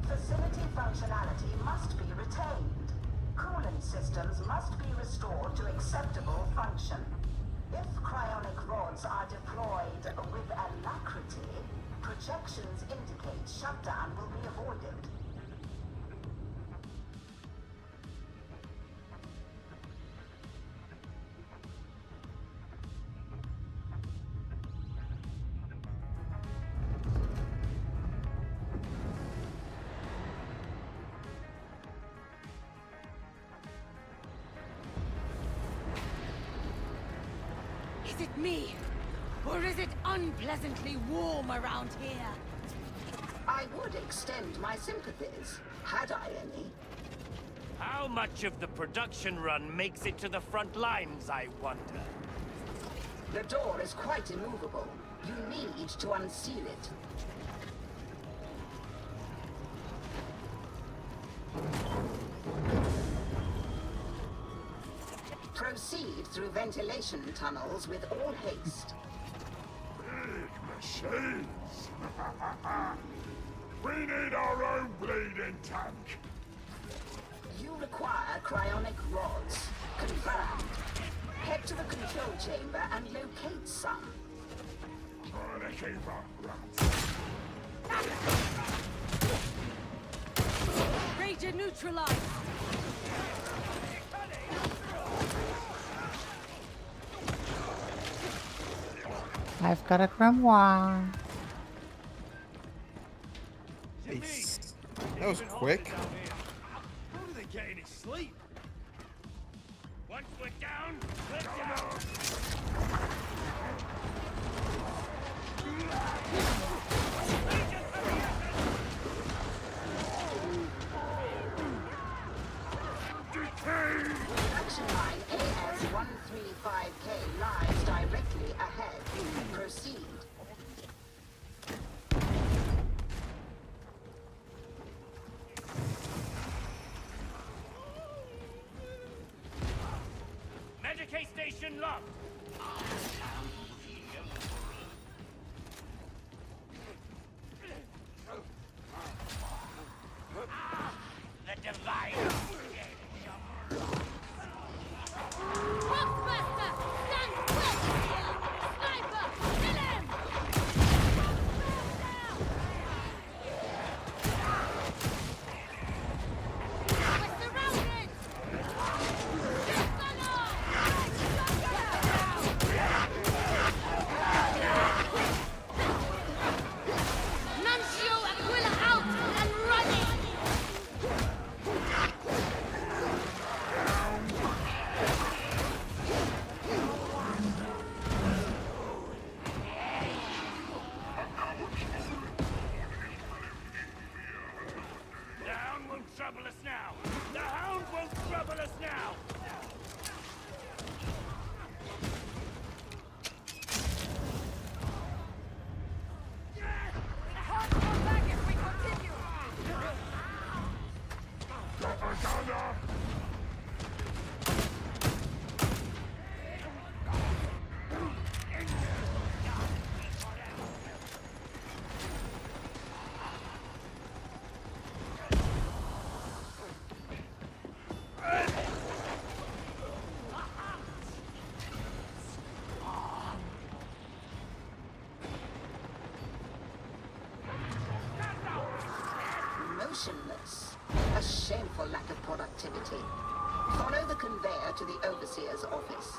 Facility functionality must be retained. Coolant systems must be restored to acceptable function. If cryonic rods are deployed with alacrity, projections indicate shutdown will be avoided. Is it me? Or is it unpleasantly warm around here? I would extend my sympathies, had I any. How much of the production run makes it to the front lines, I wonder? The door is quite immovable. You need to unseal it. Proceed through ventilation tunnels with all haste. Big machines! We need our own bleeding tank! You require cryonic rods. Confirmed. Head to the control chamber and locate some. Trying to keep up, rats. Ranger neutralized! I've got a grimoire. Nice. That was quick. How do they get any sleep? Once we're down, we're down! Production line AS-135K lies directly ahead. Proceed. Medicaid station locked! The Divine! Boxmaster! Stand quick! Sniper! Kill him! We're surrounded! Nuncio Aquila out and running! The Hound won't trouble us now! The Hound won't trouble us now! Propaganda! Motionless. A shameful lack of productivity. Follow the conveyor to the Overseer's office.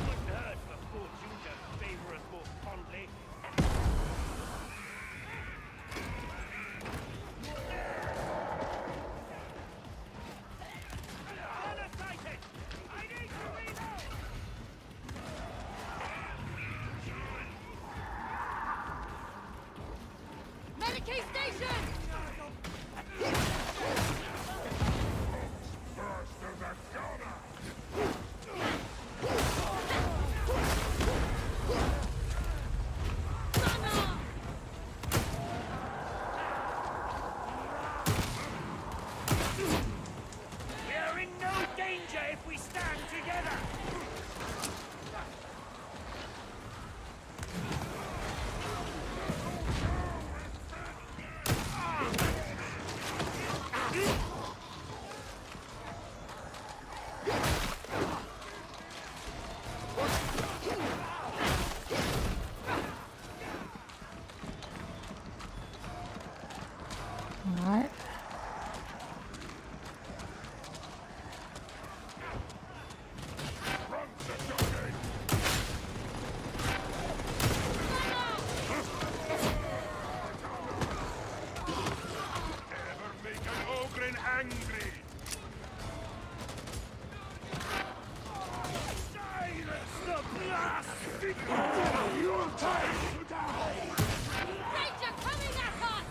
Wouldn't hurt for fortune to favor us more fondly. Unsighted! I need to reload! Medicaid station! First of the gunner! Runner! We're in no danger if we stand together! and angry. Silence the blast! Your time to die! Ranger coming at us!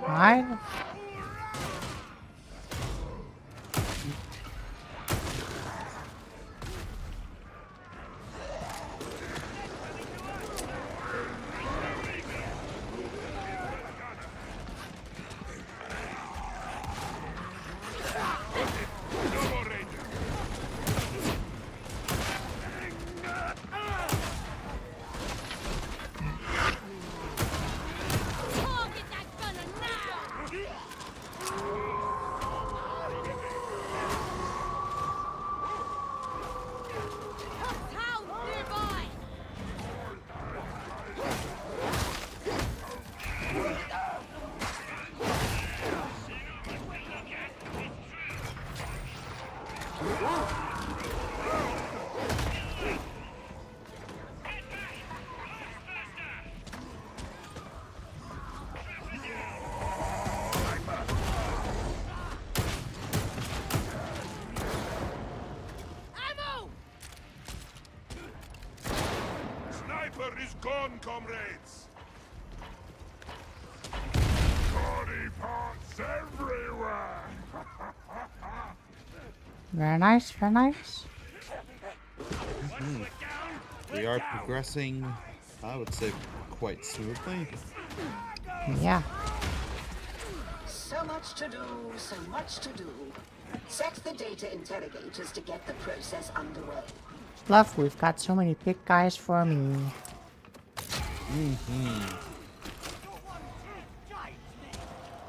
Right? Target that gunner now! Hound nearby! Ammo! Sniper is gone, comrades! Body parts everywhere! Very nice, very nice. We are progressing, I would say, quite smoothly. Yeah. So much to do, so much to do. Set the data interrogators to get the process underway. Love, we've got so many big guys for me.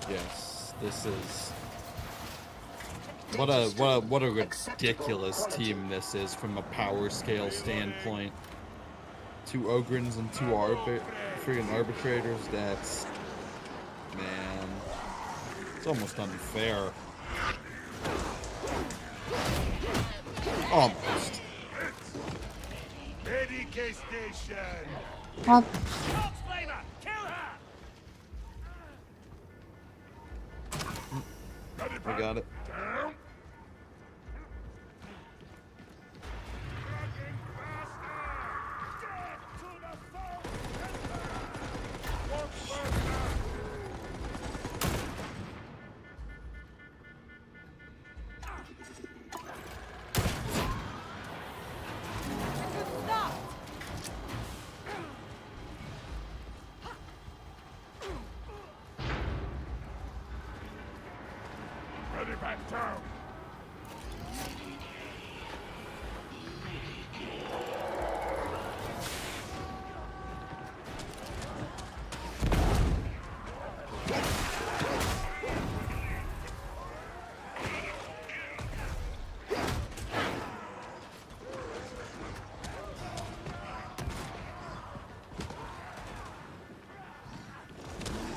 Yes, this is what a ridiculous team this is from a power scale standpoint. 2 Ogrins and 2 friggin' arbitrators. That's, man, it's almost unfair. Almost. Medicae station! Well, Flavor, kill her! I got it. Down! Stop! Ready back down!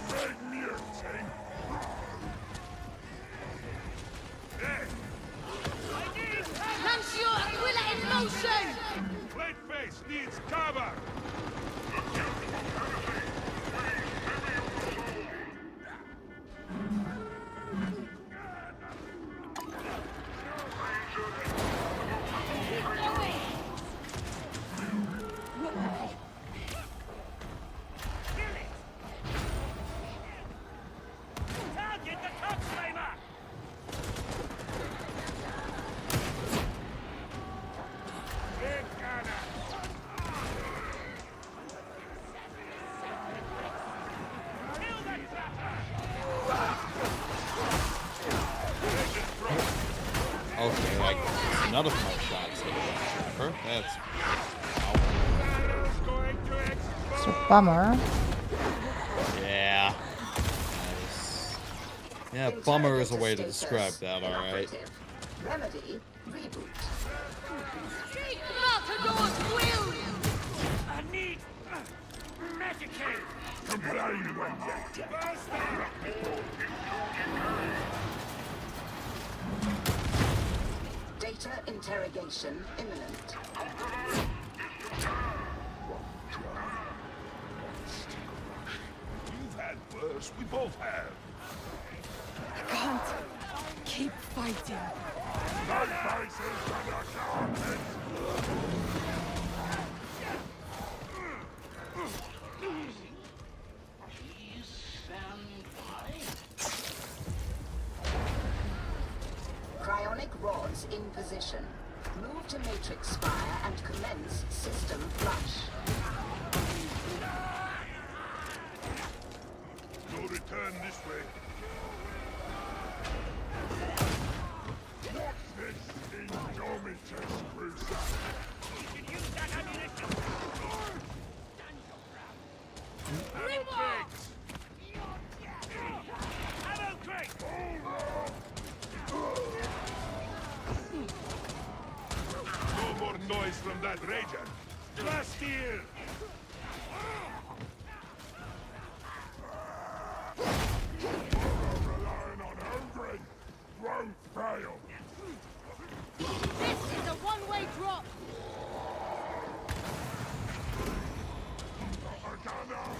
Big muting! Launch your Aquila in motion! Plate face needs cover! Target the top flavor! Big gunner! Kill the trapper! Okay, like none of my shots hit the trapper. That's Barrel's going to explode! it's a bummer. yeah. Nice. Yeah, bummer is a way to describe that. All right. Remedy, reboot. Matador's will! I need Medicae! Complain when you're dead! Data Data interrogation imminent. You've had worse. We both have. I can't keep fighting. No faces and a carpet. Cryonic rods in position. Move to Matrix Spire and commence system flush. No return this way. Watch this indomitous cruiser. You can use that ammunition! Ammo crates! Ammo crate! No more noise from that rager. Blast here! Relying on hungry won't fail. This is a one-way drop. A gun out!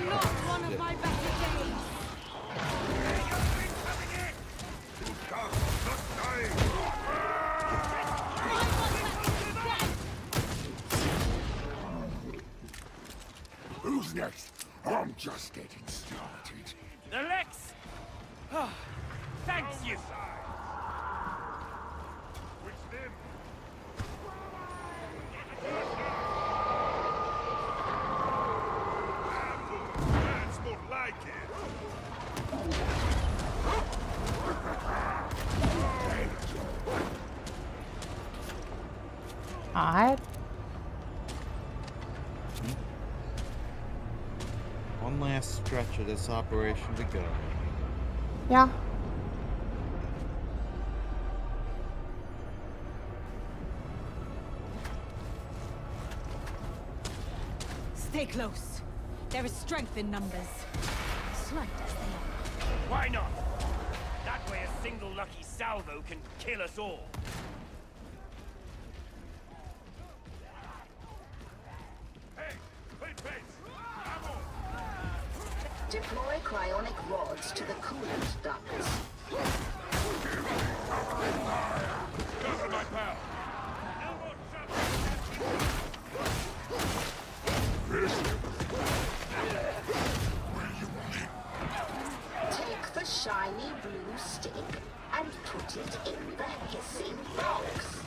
Not one of my better days. You can't not dying! I want that dead. Who's next? I'm just getting started. The Lex! Oh, thanks you! Which them? That's more like it. Alright. One last stretch of this operation to go. Yeah. Stay close. There is strength in numbers. Slight as they are. Why not? That way a single lucky salvo can kill us all. Hey, wait, ammo! Deploy cryonic rods to the coolant ducts. Cover my pal! Take the shiny blue stick and put it in the hissing box.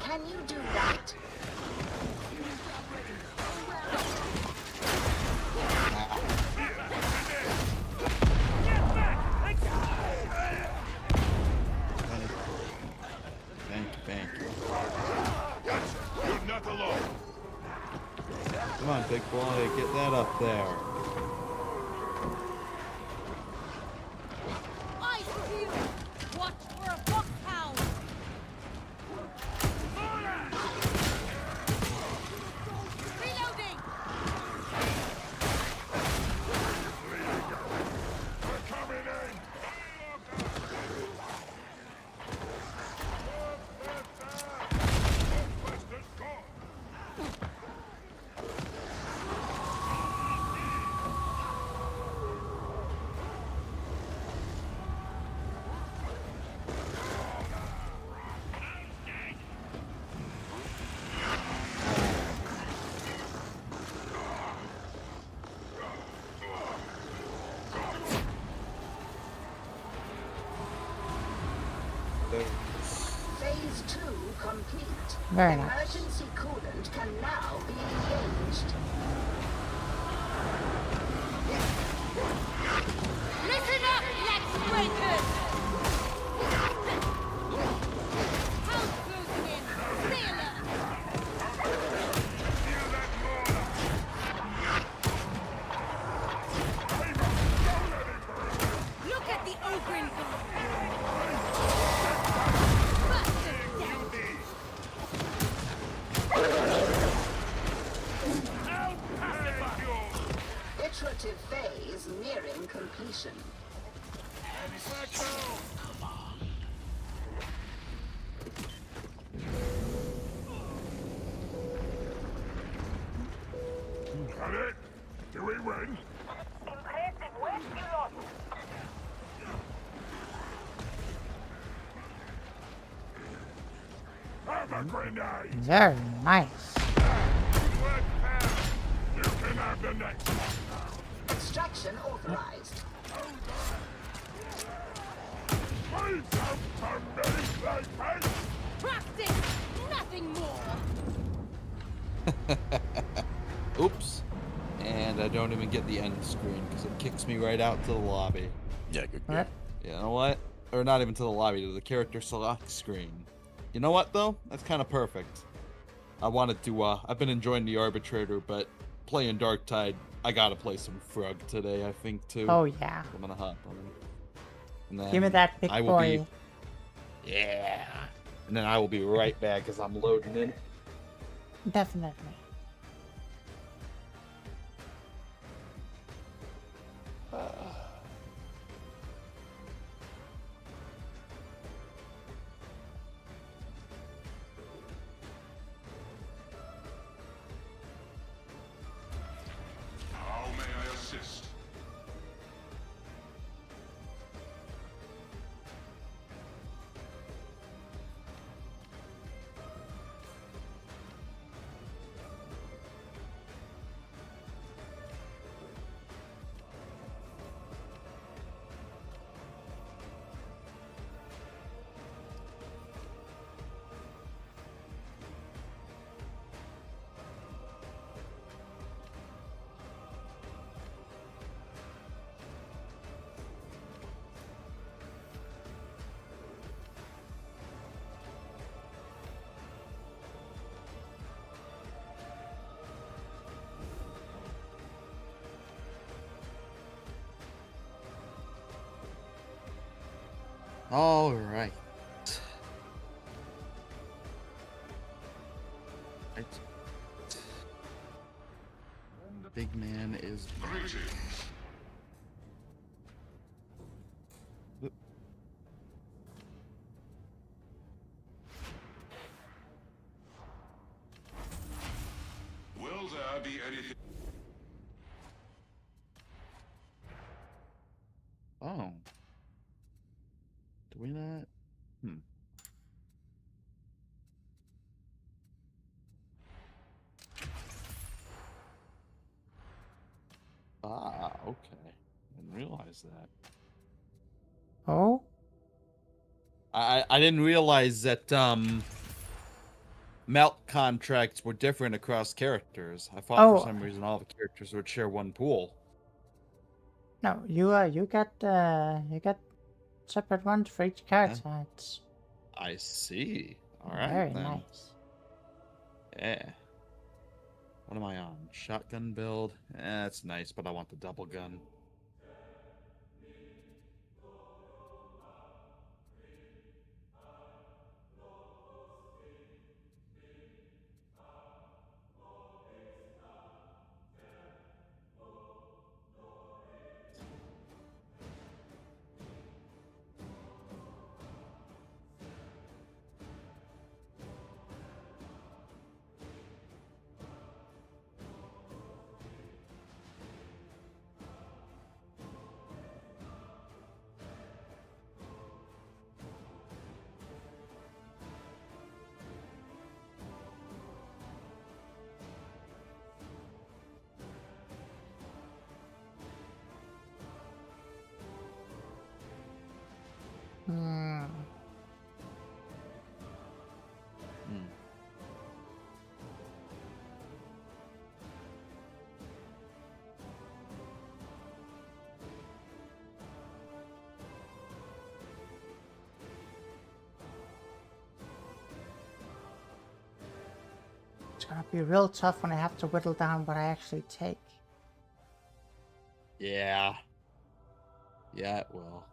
Can you do that? Thank you. You're not alone. Come on, big boy, get that up there. Eyes peeled. Watch for a foxhound. Reloading. We're coming in! Ghostbusters gone! Phase 2 complete. Very nice. Emergency coolant can now be engaged. Listen up, Lex Breakers! House closing in. Stay alert. Look at the Ogren guard. moving! Impressive work, you lot. Have a grenade! Very nice. Let pass! You can have the next one! Extraction authorized. Please don't turn me like this! Practice, nothing more. Oops. And I don't even get the end screen because it kicks me right out to the lobby. Yeah, good. What? You know what? Or not even to the lobby, to the character select screen. You know what, though? That's kind of perfect. I wanted to, I've been enjoying the Arbitrator, but playing Darktide, I gotta play some Frog today, I think, too. Oh yeah. I'm gonna hop on it. And then Give me that big I will boy. Yeah. And then I will be right back as I'm loading in. Definitely. How may I assist? All right. Right. Big man is. Greetings. Will there be anything? Oh. Do we not? Ah, okay. Didn't realize that. Oh? I didn't realize that melt contracts were different across characters. I thought Oh. for some reason all the characters would share one pool. No, you got separate ones for each character. It's I see. All right. very then. nice. Yeah. What am I on? Shotgun build? That's nice, but I want the double gun. Hmm. It's gonna be real tough when I have to whittle down what I actually take. Yeah. Yeah, it will.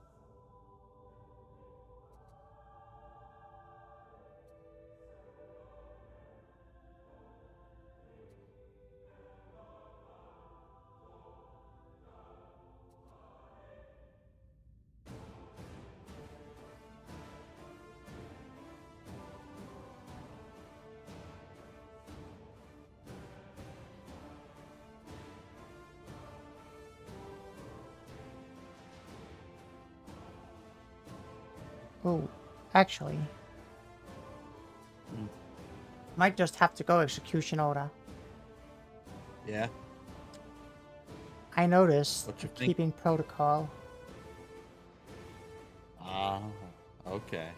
Ooh, actually. Might just have to go execution order. Yeah. I noticed What you think? keeping protocol. Ah, okay.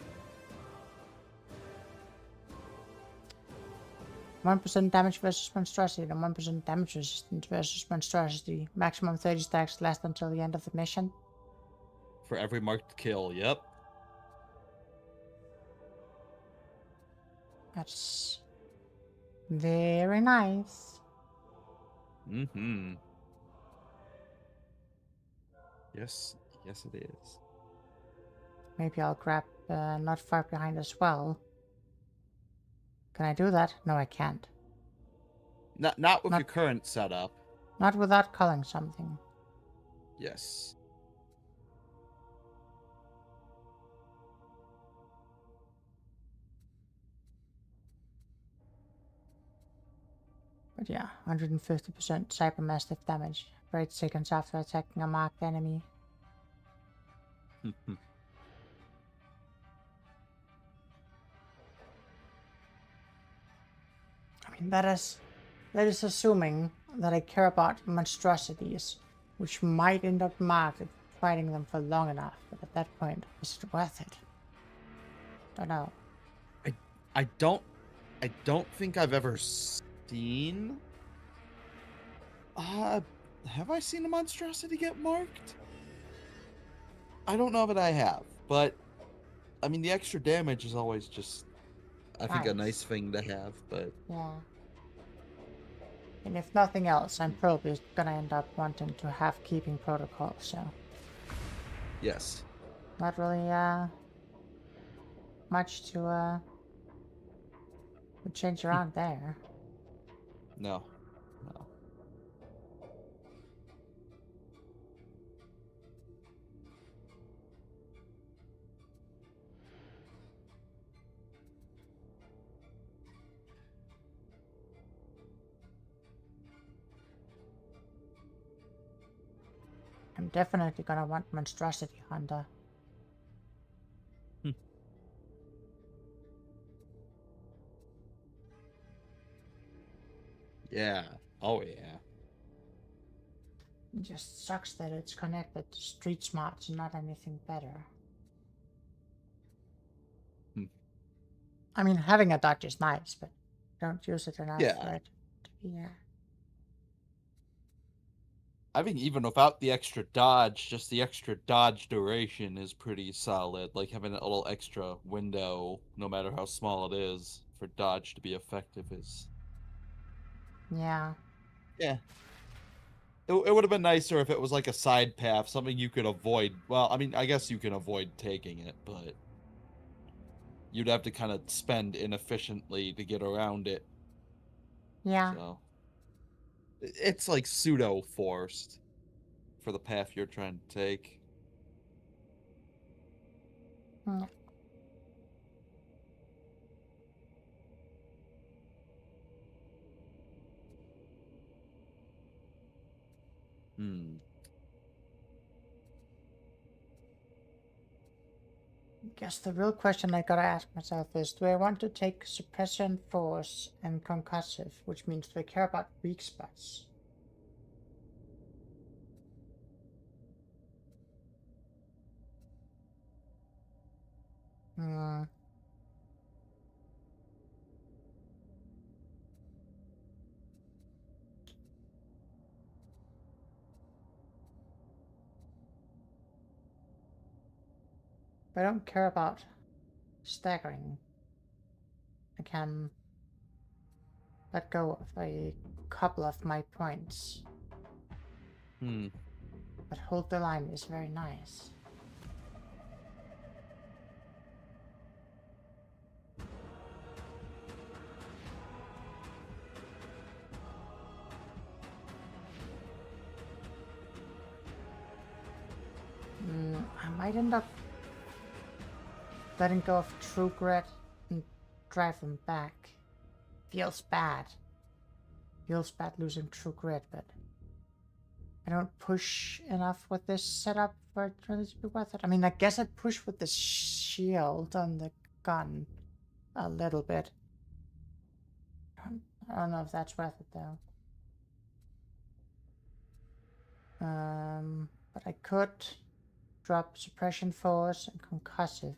1% damage versus monstrosity and 1% damage resistance versus monstrosity. Maximum 30 stacks last until the end of the mission. For every marked kill, yep. That's very nice. Mm-hmm. Yes, yes it is. Maybe I'll grab not far behind as well. Can I do that? No, I can't. Not with Not- your current setup. Not without culling something. Yes. But yeah, 150% cybermassive damage for 8 seconds after attacking a marked enemy. I mean, that is assuming that I care about monstrosities, which might end up marked if fighting them for long enough. But at that point, is it worth it? Don't know. I don't think I've ever seen. Have I seen a monstrosity get marked? I don't know that I have, but I mean the extra damage is always just, I think, a nice thing to have. But yeah. And if nothing else, I'm probably gonna end up wanting to have keeping protocol. So yes. not really much to change around there. No. No. I'm definitely gonna want monstrosity hunter. Yeah. Oh yeah. It just sucks that it's connected to street smarts and not anything better. I mean, having a dodge is nice, but don't use it enough Yeah. for it to be I think even without the extra dodge, just the extra dodge duration is pretty solid. Like having a little extra window, no matter how small it is, for dodge to be effective is. yeah. Yeah. It would have been nicer if it was like a side path, something you could avoid. Well, I mean, I guess you can avoid taking it, but you'd have to kind of spend inefficiently to get around it. Yeah. So it's like pseudo forced for the path you're trying to take. Mm. I guess the real question I gotta ask myself is, do I want to take suppression, force, and concussive, which means do I care about weak spots? Hmm. If I don't care about staggering, I can let go of a couple of my points. But hold the line is very nice. I might end up letting go of True Grit and drive them back. Feels bad. Feels bad losing True Grit, but I don't push enough with this setup for it really to be worth it. I mean, I guess I'd push with this shield on the gun a little bit. I don't know if that's worth it though. But I could drop suppression force and concussive.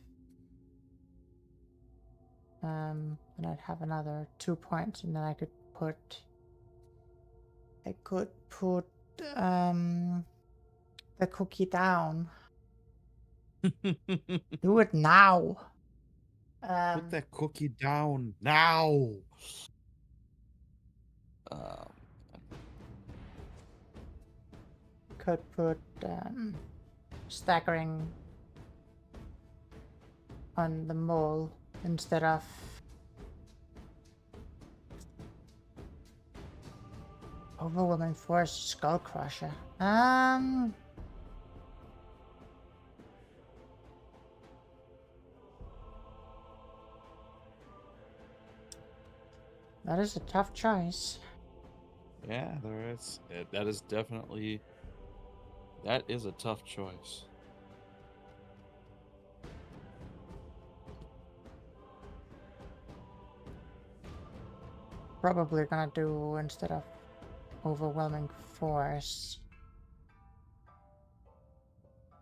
And I'd have another 2 points, and then I could put the cookie down. Do it now. Put that cookie down now. Could put staggering on the mole instead of overwhelming force skull crusher. That is a tough choice. Yeah, there is. That is definitely. That is a tough choice. Probably gonna do instead of overwhelming force.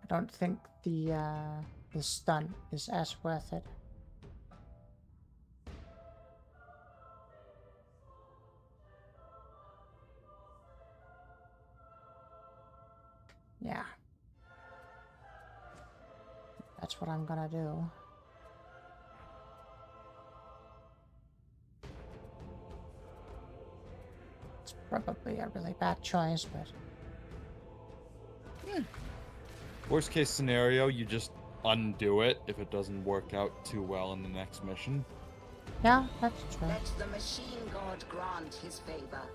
I don't think the stun is as worth it. Yeah. That's what I'm gonna do. It's probably a really bad choice, but... Worst case scenario, you just undo it if it doesn't work out too well in the next mission. Yeah, that's true. Let the machine god grant his favor.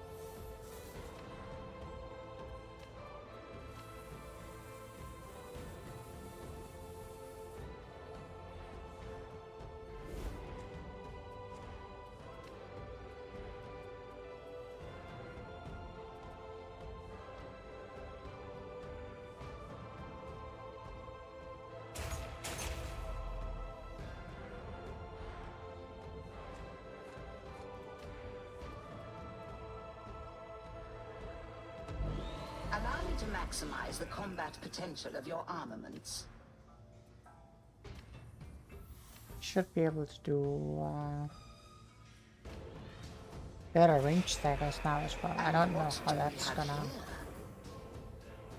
Allow me to maximize the combat potential of your armaments. Should be able to do better range staggers now as well. I don't know how that's gonna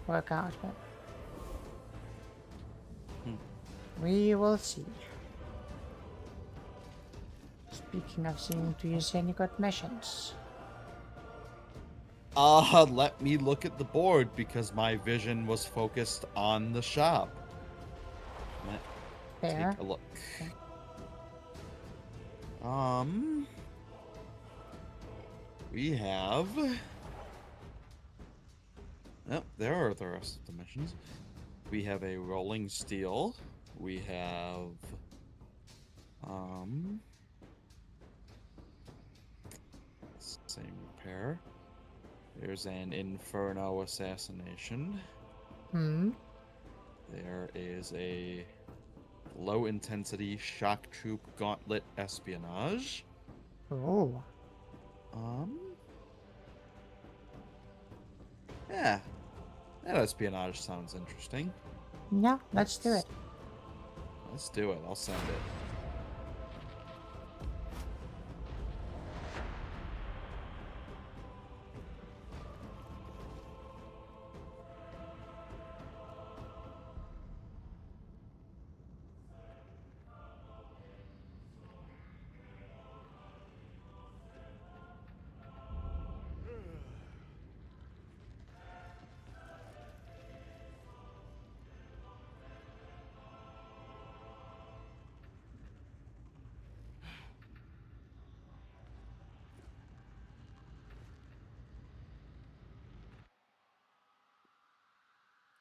work out, but we will see. Speaking of seeing, do you see any good missions? Let me look at the board because my vision was focused on the shop. Fair. Take a look. Okay. We have. Oh, there are the rest of the missions. We have a rolling steel. We have. Same repair. There's an Inferno assassination. There is a low intensity shock troop gauntlet espionage. Oh. Yeah. That espionage sounds interesting. Yeah, let's do it. Let's do it. I'll send it.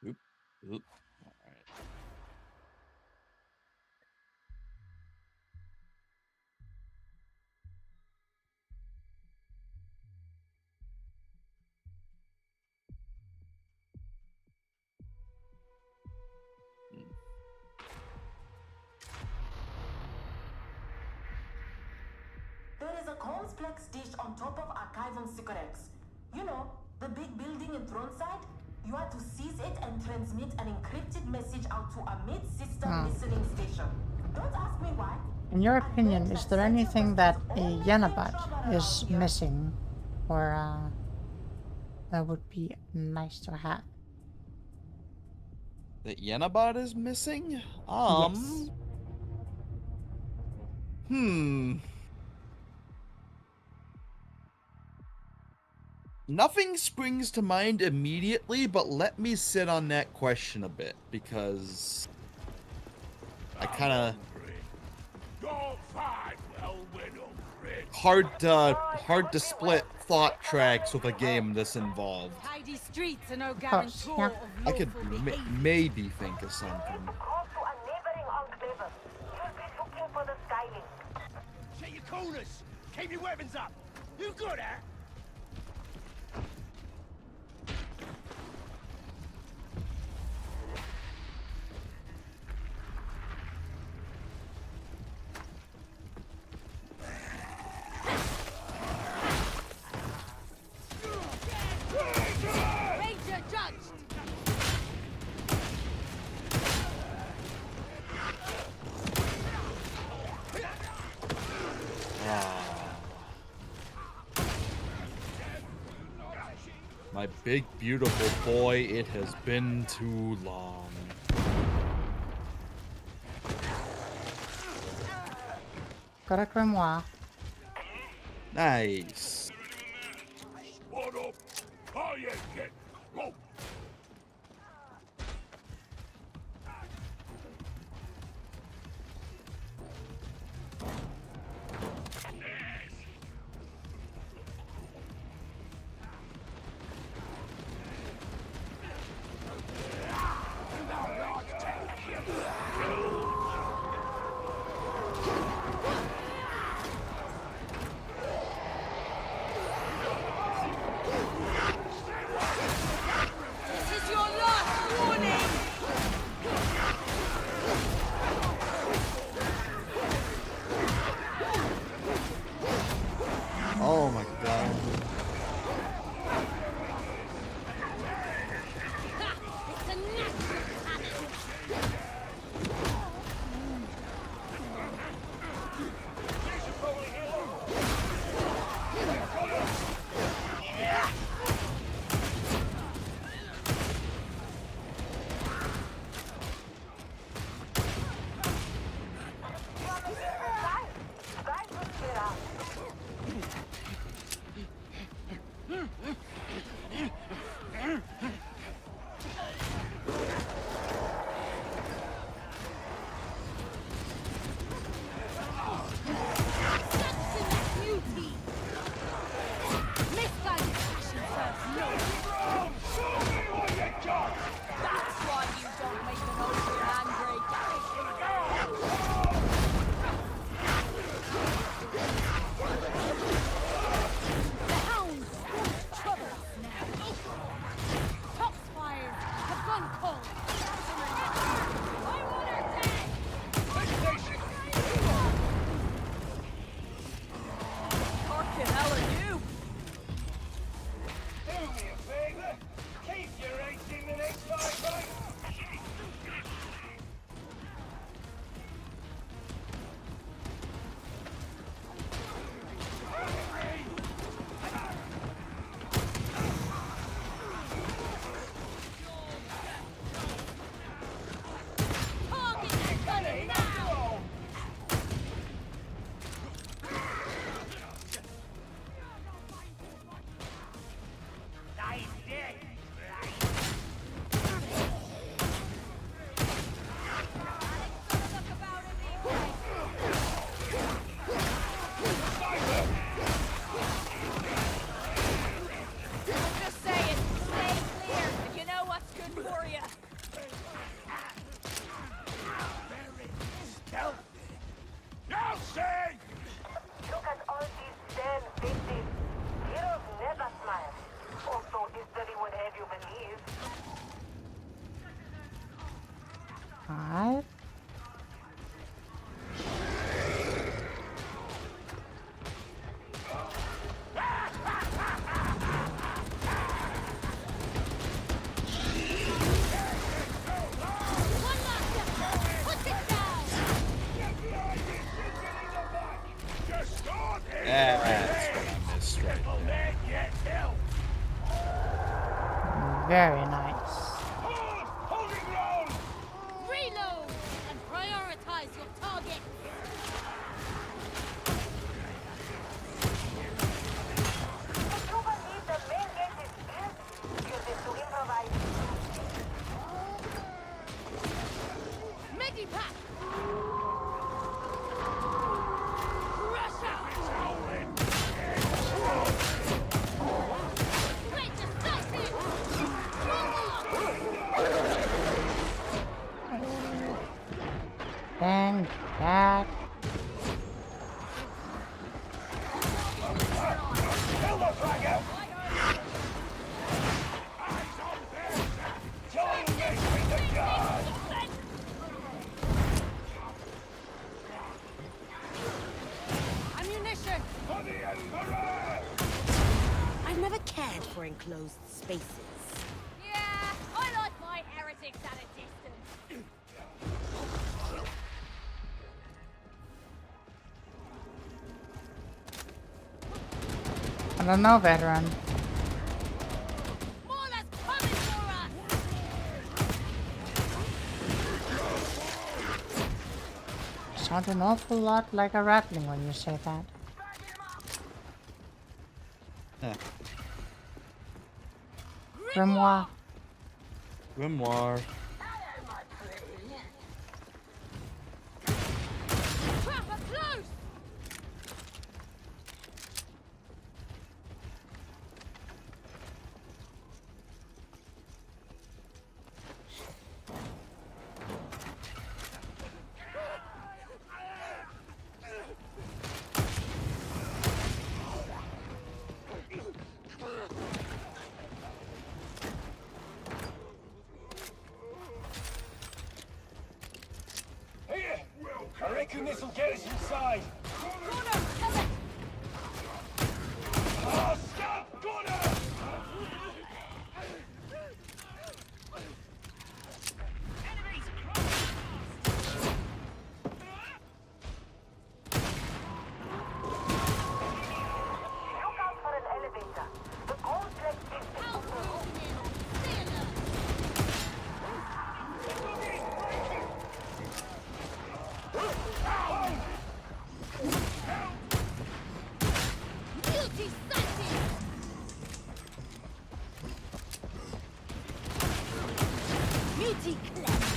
Oop. Oop. All right. transplex dish on top of archival secrets. You know, the big building in Throneside? You are to seize it and transmit an encrypted message out to a mid-system listening station. Don't ask me why. In your opinion, is there anything that a Yenabot is missing, or that would be nice to have? That Yenabot is missing? Yes. Nothing springs to mind immediately, but let me sit on that question a bit, because I kind of hard to split thought tracks with a game this involved. Tidy streets are no course, guarantor yeah. of I could lawful behavior. maybe think of something. Check your corners. Keep your weapons up. You good, huh? Ranger judged! My big beautiful boy, it has been too long. Got a grimoire. Nice. What up? Oh, yeah, get. Whoa. This is your last warning! That's what I missed right there. Very nice. Holding ground! Reload and prioritize your target. Medipack. Rush out. Wait, just stop it. Bang, back. Ammunition. I've never cared for enclosed spaces. Yeah, I like my heretics at a distance. I don't know, veteran. Morla's coming for us. Sounds an awful lot like a rattling when you say that. Huh. Grimoire. Grimoire. Trapper close. Here! I reckon this'll get us inside. Corner, tell it. Oh, stop! Gunner! Look out for an elevator. The complex is Out. Stay alert. Guilty sighted. Beauty cleansed.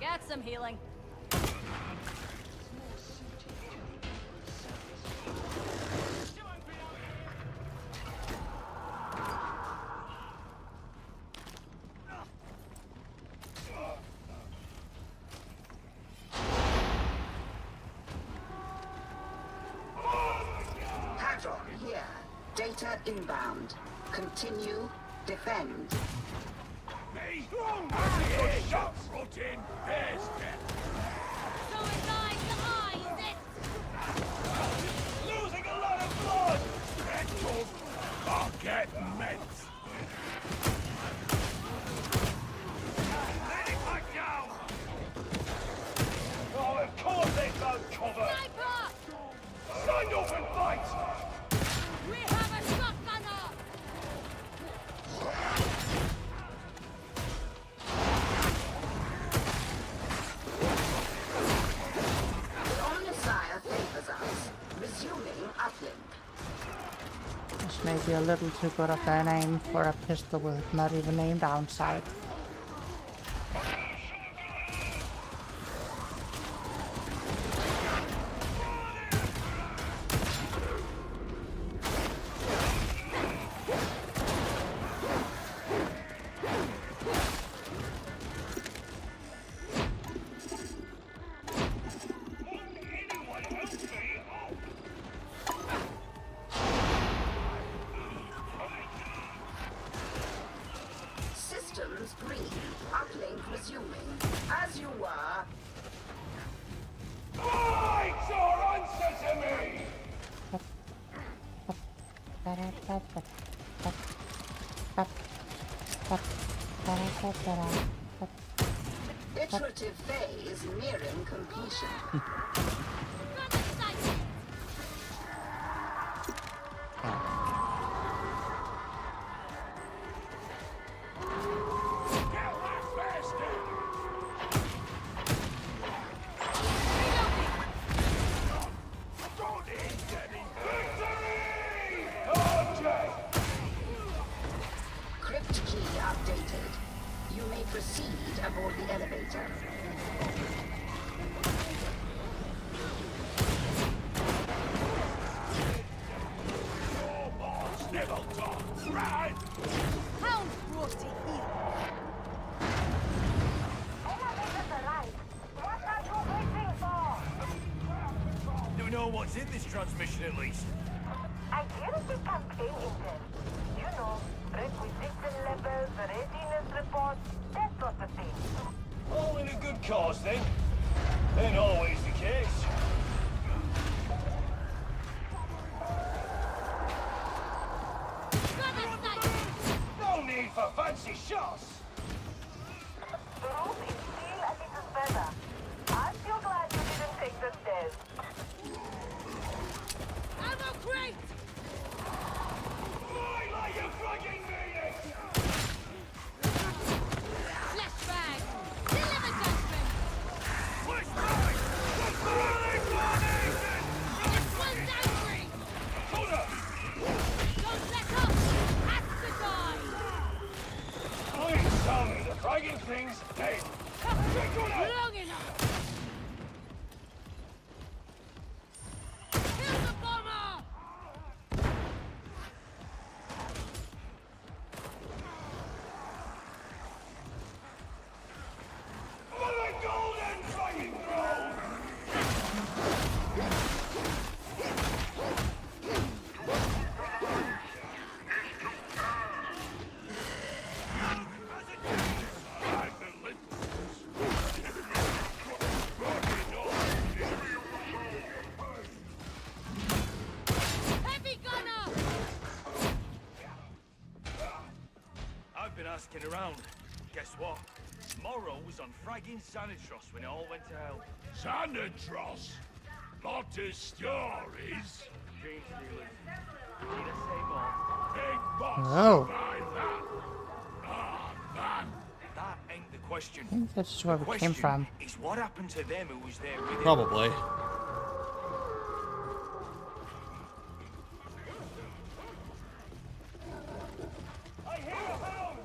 Get some healing. Hadron here. Data inbound. Continue. Defend. Me? Good shots! Rotten! There's death! So it's eye to eye, is it? Losing a lot of blood! Red dog! I'll get meant! Let it back down! Oh, of course they found cover! Sniper! Stand up and fight! We have a shotgunner! The Omnissiah favors us. Resuming uplink. This may be a little too good of an aim for a pistol with not even aimed downside. Stations green. Uplink resuming. As you were. Fight or answer to me! Iterative phase nearing completion. Crypt key updated. You may proceed aboard the elevator. Hound brought it here. Do we know what's in this transmission at least? I guess the campaign intel. You know, requisition levels, readiness reports, that sort of thing. All in a good cause, then. Ain't always the case. No need for fancy shots! The room is still a little better. Aren't you glad you didn't take the stairs? Ammo crate! Why like you fucking mean Flashbang! Deliver judgment! This one's angry! Don't let up! Ask to die! Please tell me the fragging thing's dead. Long enough! Kill the bomber! For the golden fragging throne! Heavy gunner! I've been asking around. Guess what? Morrow was on fragging Sanitros when it all went to hell. Sanitros? Lot of stories. Dream stealers. Need I say more? Big boss Oh. by that. Ah, man. That ain't the question. I think this is where The we came question from. is what happened to them who was there with him? Probably. I hear a hound!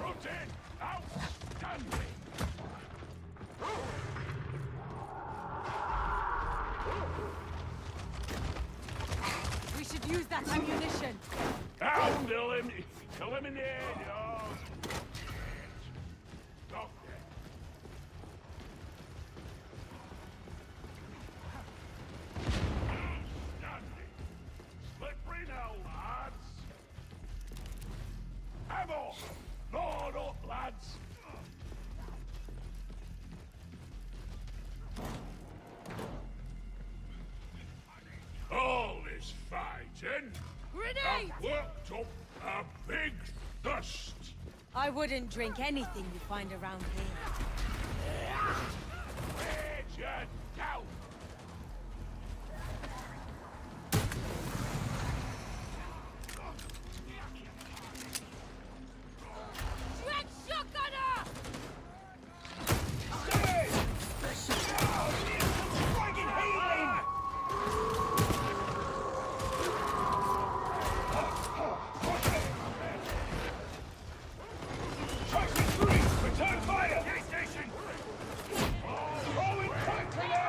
Rotate. Outstanding. We should use that ammunition! Hound eliminate. Oh. Stop there. Outstanding. Slippery now, lads. Ammo. Load up, lads. All this fighting Grenade! have worked up a big thirst. I wouldn't drink anything you find around here. Major down. Dread shotgunner! Traction 3! Return fire! Station! Throwing crack grenade!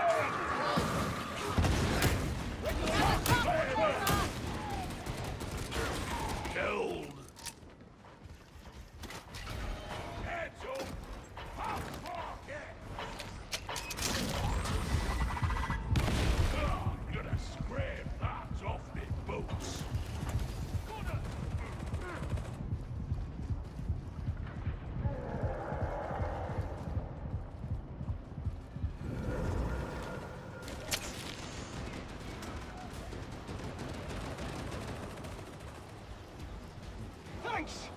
face!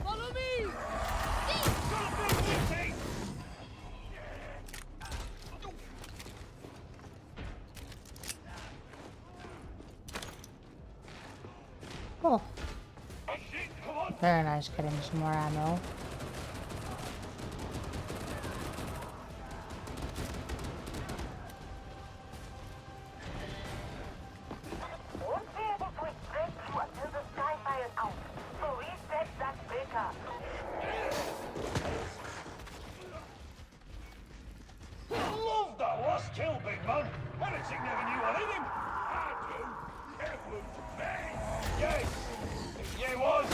Follow me! Oh. Very nice getting some more ammo. Won't be able to extract you until the sky fires out. So reset that breaker. Love that last kill, big man. Heretic never knew what hit him. I do. It was me. Yes, it was.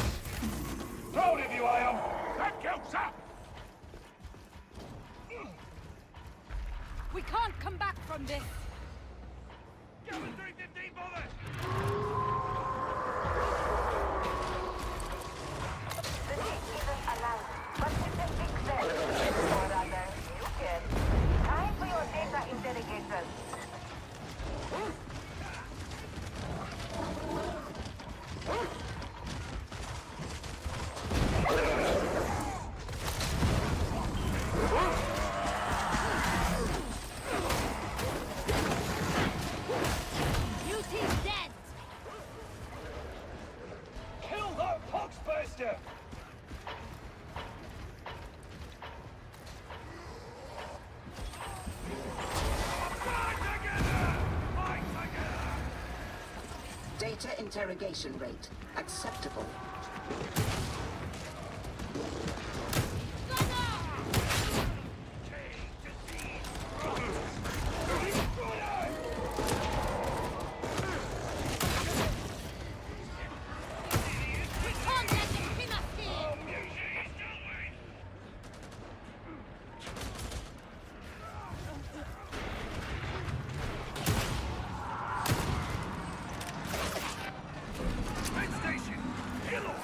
Proud of you, I am. Thank you, sir. We can't come back from this. Get the 315 bullet! The team isn't alive, but you can fix them. Or rather, you can. Time for your data interrogators. You team dead! Kill that poxbuster. Data interrogation rate acceptable. We can't let them pin us here! Main station! Heal up!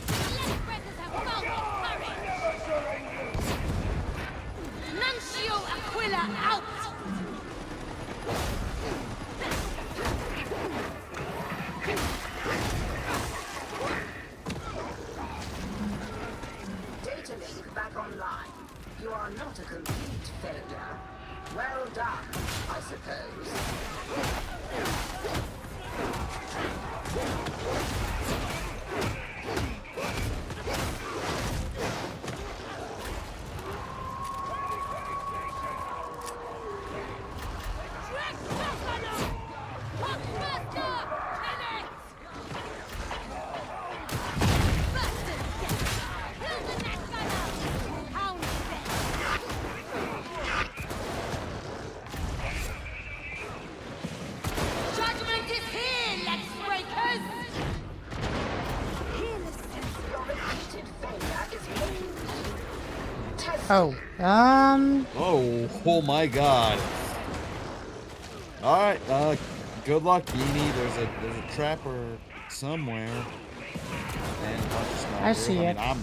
Let's breakers have found their courage! Nuncio Aquila out! Data link back online. You are not a complete failure. Well done, I suppose. Judgment is here, Lex Breakers! Your repeated failure is making me test. Oh, Oh my god. Alright, good luck, Beanie. There's a trapper somewhere. And a bunch of snipers. I see it. Yeah.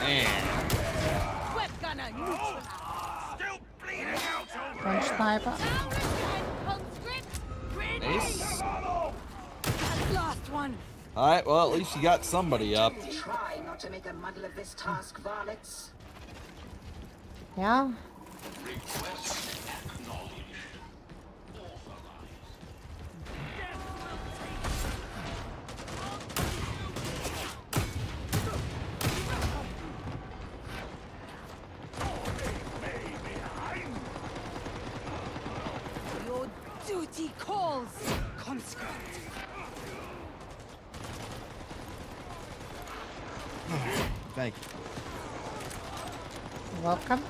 Man. Web gunner neutral. Still bleeding out over French here! sniper. Conscript, ready! Ace. That last one. Alright, well, at least you got somebody up. Try not to make a muddle of this task, varlets. Yeah. Your duty calls, conscript. Thank you. Welcome.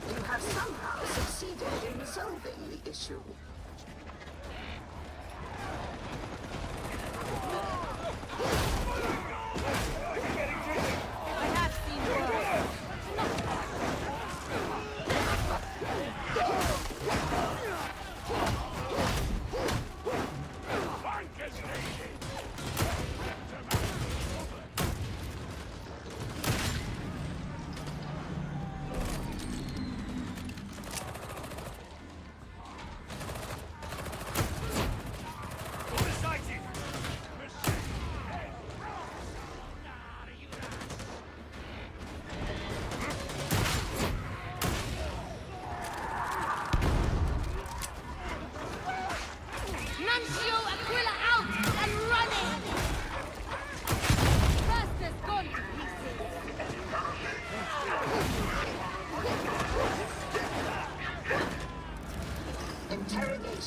You have somehow succeeded in resolving the issue.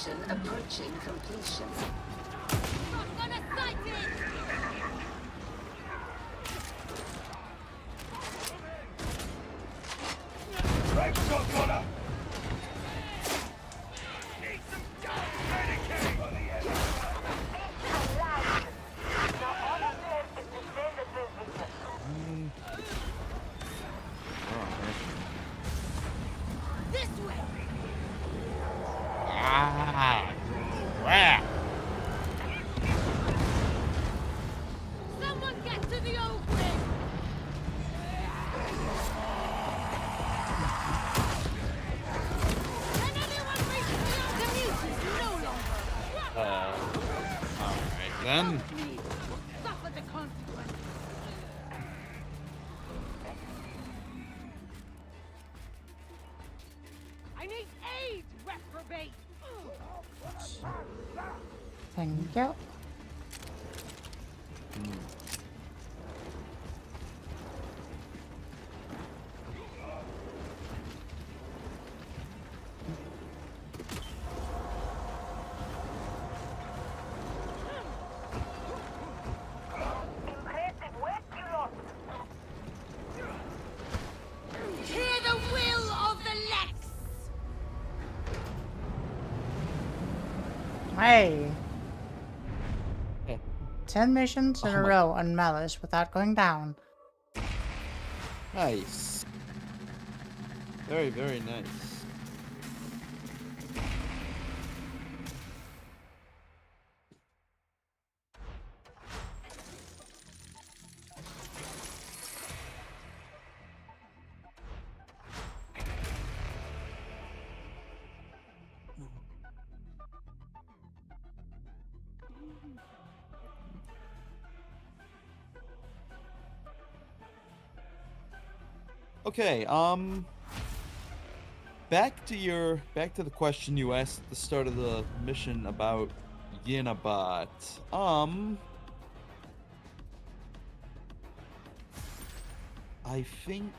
mission approaching completion. Shotgunner sighted! Right, shotgunner! This way! Ah, crap. Someone get to the old bridge! Can anyone reach the commute is no longer? All right then. Suffer the consequences. I need aid, reprobate! Thank you. Hear the will of the Lex! Hey. Eh. 10 missions in Oh a my- row on Malice without going down. Nice. Very, very nice. Okay, back to the question you asked at the start of the mission about Yinabot. I think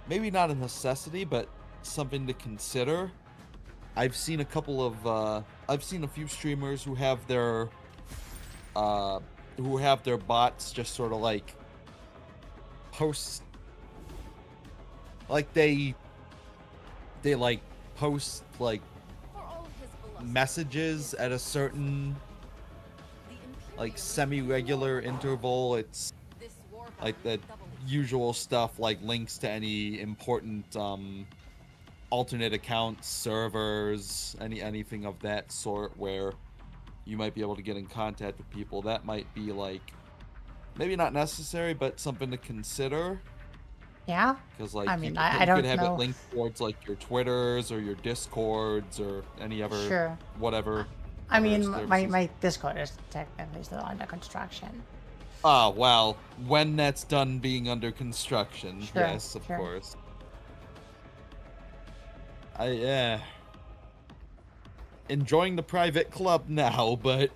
maybe not a necessity, but something to consider. I've seen a couple of I've seen a few streamers who have their bots just sort of like post, like they like post like For all his velocity. messages at a certain like semi-regular interval. It's This war like the double usual stuff, like links to any important alternate accounts, servers, anything of that sort where you might be able to get in contact with people. That might be like maybe not necessary, but something to consider. Yeah? Because like I you mean, could, I you don't could have know. it linked towards like your Twitters or your Discords or any other Sure. whatever. I other mean, services. my Discord is technically still under construction. Ah, well, when that's done being under construction, Sure, yes, of sure. course. Enjoying the private club now, but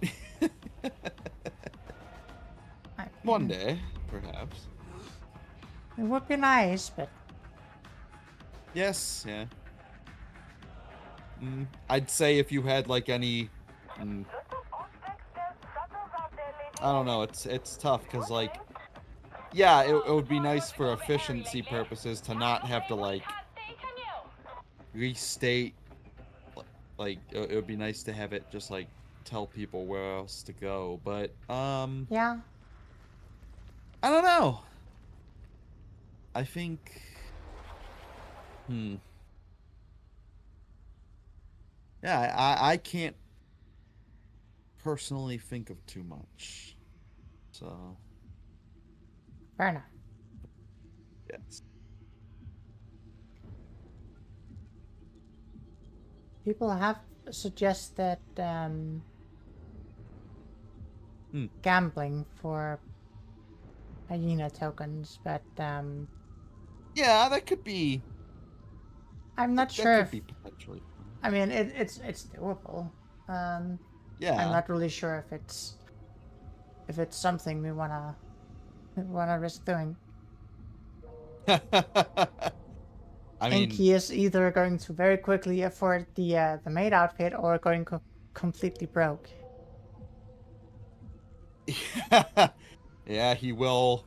one day, perhaps. It would be nice, but Yes, yeah. I'd say if you had like any, I don't know. It's tough because like, yeah, it would be nice for efficiency purposes to not have to like restate. Like it would be nice to have it just like tell people where else to go, but yeah. I don't know. I think. Yeah, I can't personally think of too much. So. Fair enough. Yes. People have suggested gambling for hyena tokens, but Yeah, that could be. I'm not that sure could if. be potentially. I mean, it's doable. Yeah. I'm not really sure if it's something we wanna risk doing. I think mean, he is either going to very quickly afford the maid outfit or going completely broke. yeah, he will.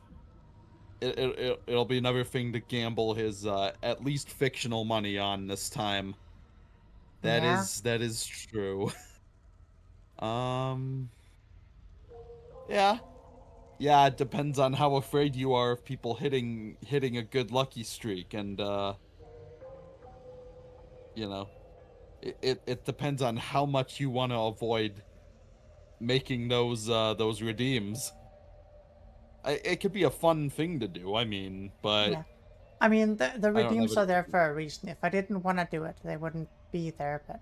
It'll be another thing to gamble his at least fictional money on this time. Yeah. That is true. Yeah. Yeah, it depends on how afraid you are of people hitting a good lucky streak, and you know, it depends on how much you want to avoid making those redeems. It could be a fun thing to do, I mean, but Yeah. I mean, the I don't know. redeems are there for a reason. If I didn't want to do it, they wouldn't be there, but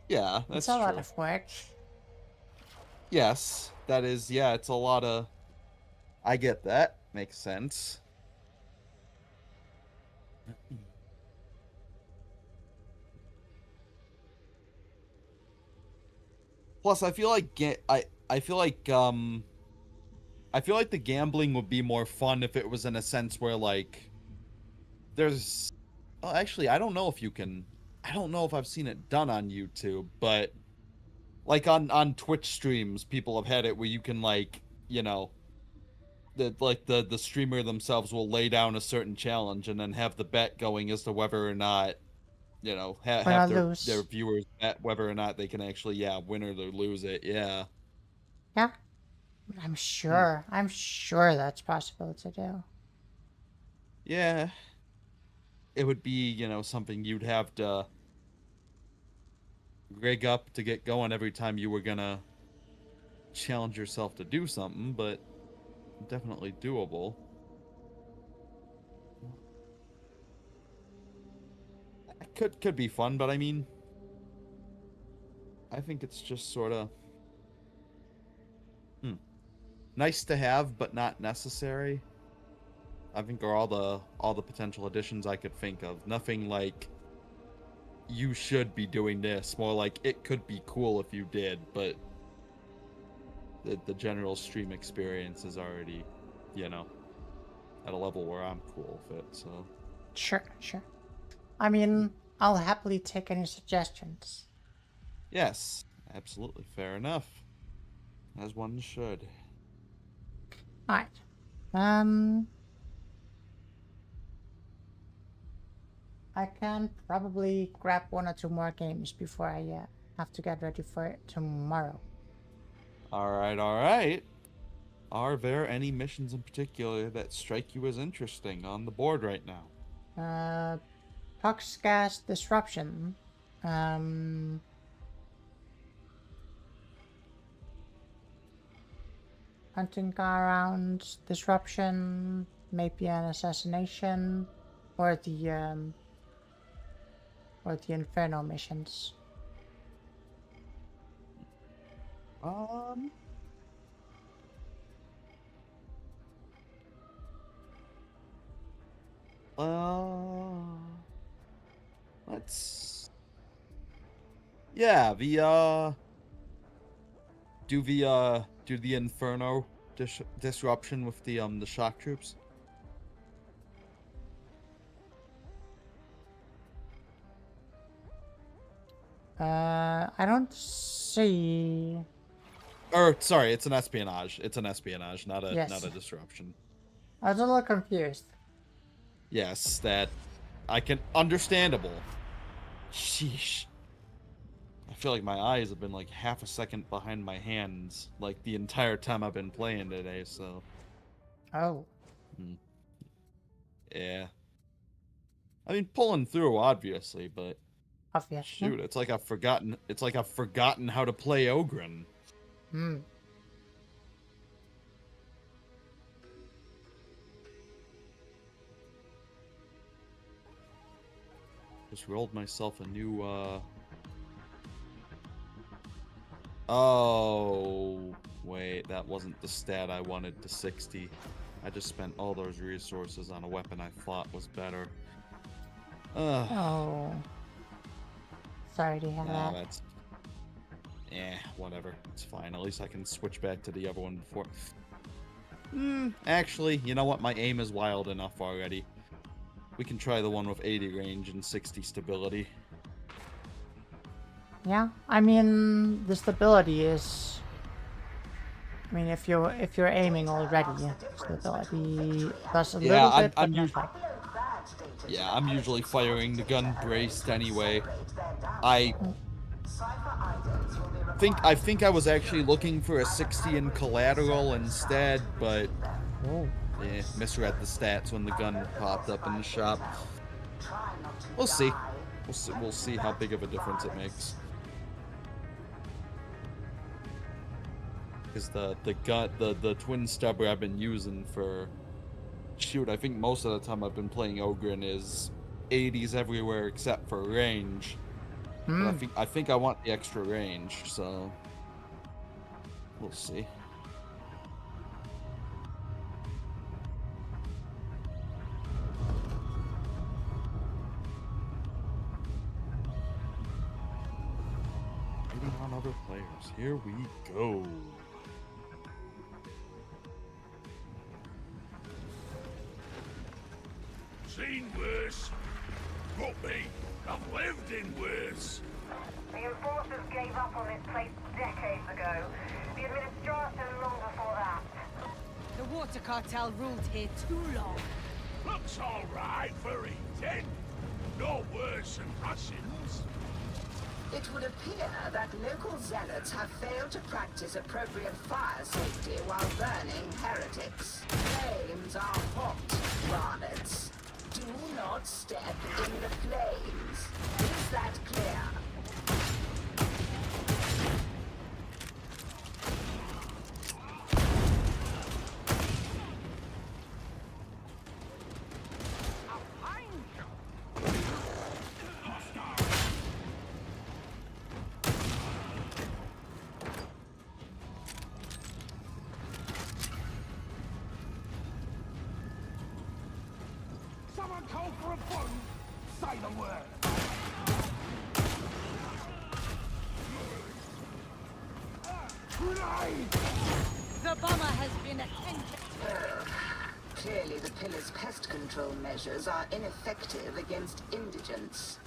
Yeah, it's that's a lot true. of work. Yes, that is, yeah, it's a lot of... I get that. Makes sense. Plus, I feel like I feel like I feel like the gambling would be more fun if it was in a sense where like there's oh, actually, I don't know if you can. I don't know if I've seen it done on YouTube, but like on Twitch streams, people have had it where you can like, you know, the streamer themselves will lay down a certain challenge and then have the bet going as to whether or not, you know, Win or have their lose. viewers bet whether or not they can actually, yeah, win or lose it. Yeah. Yeah. I'm sure. I'm sure that's possible to do. Yeah. It would be, you know, something you'd have to rig up to get going every time you were gonna challenge yourself to do something, but definitely doable. It could be fun, but I mean, I think it's just sort of nice to have, but not necessary. I think are all the potential additions I could think of. Nothing like you should be doing this. More like it could be cool if you did, but the general stream experience is already, you know, at a level where I'm cool with it. So Sure, sure. I mean, I'll happily take any suggestions. yes, absolutely fair enough, as one should. Alright. I can probably grab 1 or 2 more games before I have to get ready for it tomorrow. All right, all right. Are there any missions in particular that strike you as interesting on the board right now? Tox gas disruption. Hunting around disruption, maybe an assassination, or the inferno missions. Let's. Yeah, do the Inferno disruption with the shock troops. I don't see. Or sorry, it's an espionage. It's an espionage, not a Yes. not a disruption. I was a little confused. Yes, that I can understandable. Sheesh. I feel like my eyes have been like half a second behind my hands like the entire time I've been playing today, so Oh. yeah. I mean pulling through obviously, but Obviously. shoot, it's like I've forgotten how to play Ogren. Just rolled myself a new oh wait, that wasn't the stat I wanted to 60. I just spent all those resources on a weapon I thought was better. Oh. Sorry to hear Nah, that. that's whatever. It's fine. At least I can switch back to the other one before. Actually, you know what? My aim is wild enough already. We can try the one with 80 range and 60 stability. Yeah, I mean the stability is. I mean, if you're aiming already, stability does a little bit, but not like. Yeah, I'm usually firing the gun braced anyway. I think I was actually looking for a 60 in collateral instead, but yeah, misread the stats when the gun popped up in the shop. We'll see. We'll see how big of a difference it makes. Because the twin stubber I've been using for shoot, I think most of the time I've been playing Ogren is 80s everywhere except for range. But I think I want the extra range, so we'll see. Waiting on other players. Here we go. Seen worse. Not me. I've lived in worse. The enforcers gave up on this place decades ago. The administration long before that. The water cartel ruled here too long. Looks all right for eating. No worse than Russians. It would appear that local zealots have failed to practice appropriate fire safety while burning heretics. Flames are hot, varlets. Do not step in the flames. Is that clear? Someone call for a boat. Say the word. Grenade! The bomber has been attended. Clearly the Pillar's pest control measures are ineffective against indigents.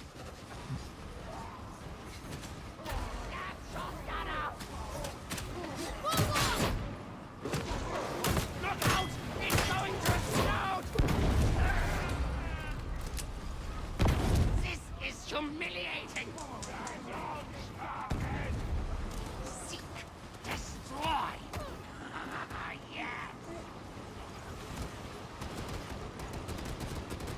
Humiliating! Seek, destroy! Yeah!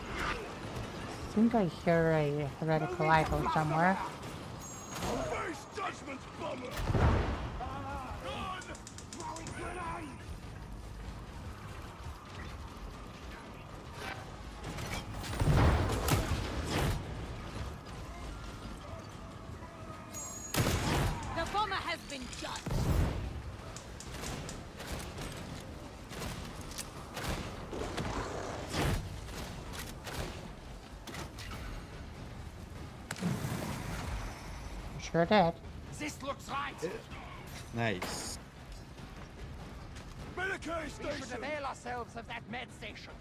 I think I hear a heretical idol somewhere. Face judgment's bomber! Been judged. Sure did. This looks right. Nice. Military station. We should avail ourselves of that med station.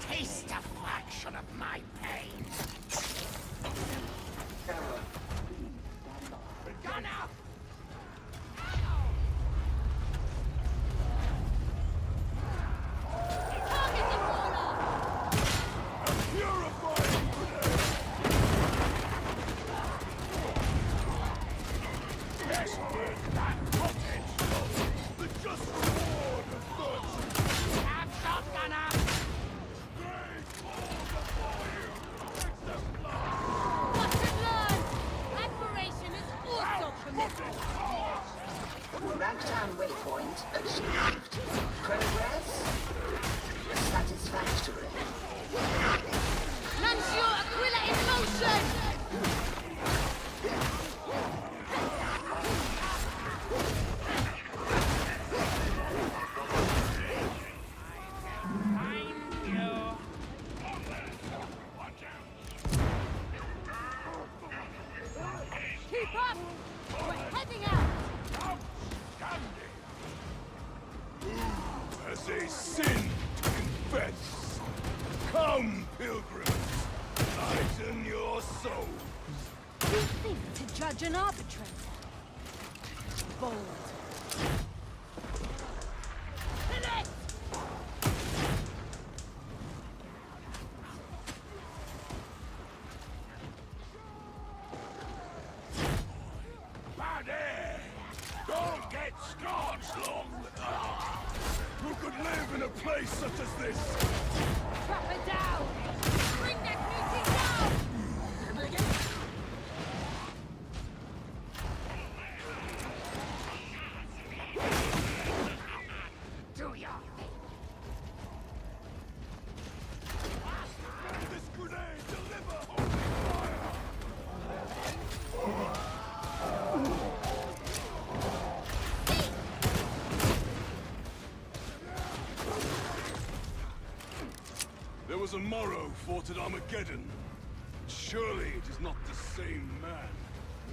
Taste a fraction of my pain. Gun out! Admiration is also permitted. Come, pilgrims, lighten your soul. You think to judge an arbitrator? Bold. Connect! Bad air! Don't get scorched long! Who could live in a place such as this? Trap it down! Bring that meeting down! Do ya? This grenade deliver holy fire! There was a Morrow fought at Armageddon. Surely it is not the same man.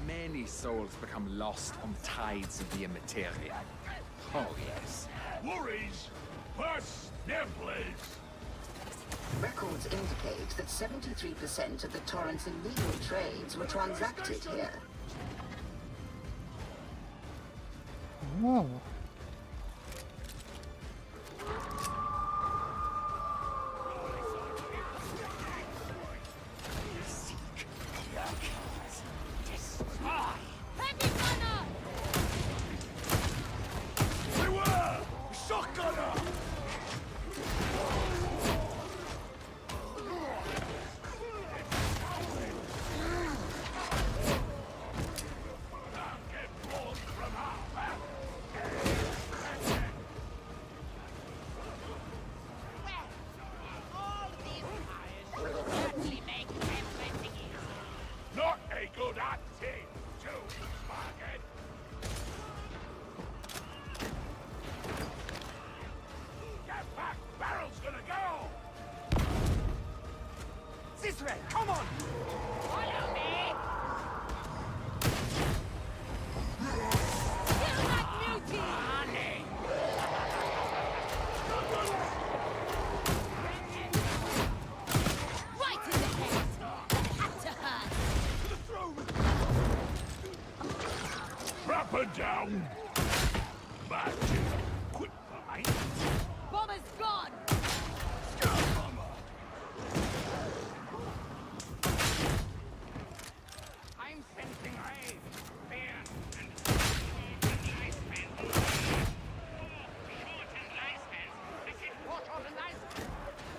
Many souls become lost on the tides of the immateria. Oh, yes. Worries? Burst their blades! Records indicate that 73% of the torrent's illegal trades were transacted here. Oh. Heavy gunner! Beware! Shotgunner! Not a good acting, too, Sparkin. Get back! Barrel's gonna go! This way, come on! Follow me! Kill that beauty! Right in the head! Had to hurt! Trap her down! Magic! Quick behind! Bomber's gone! I'm sensing rage, fear, and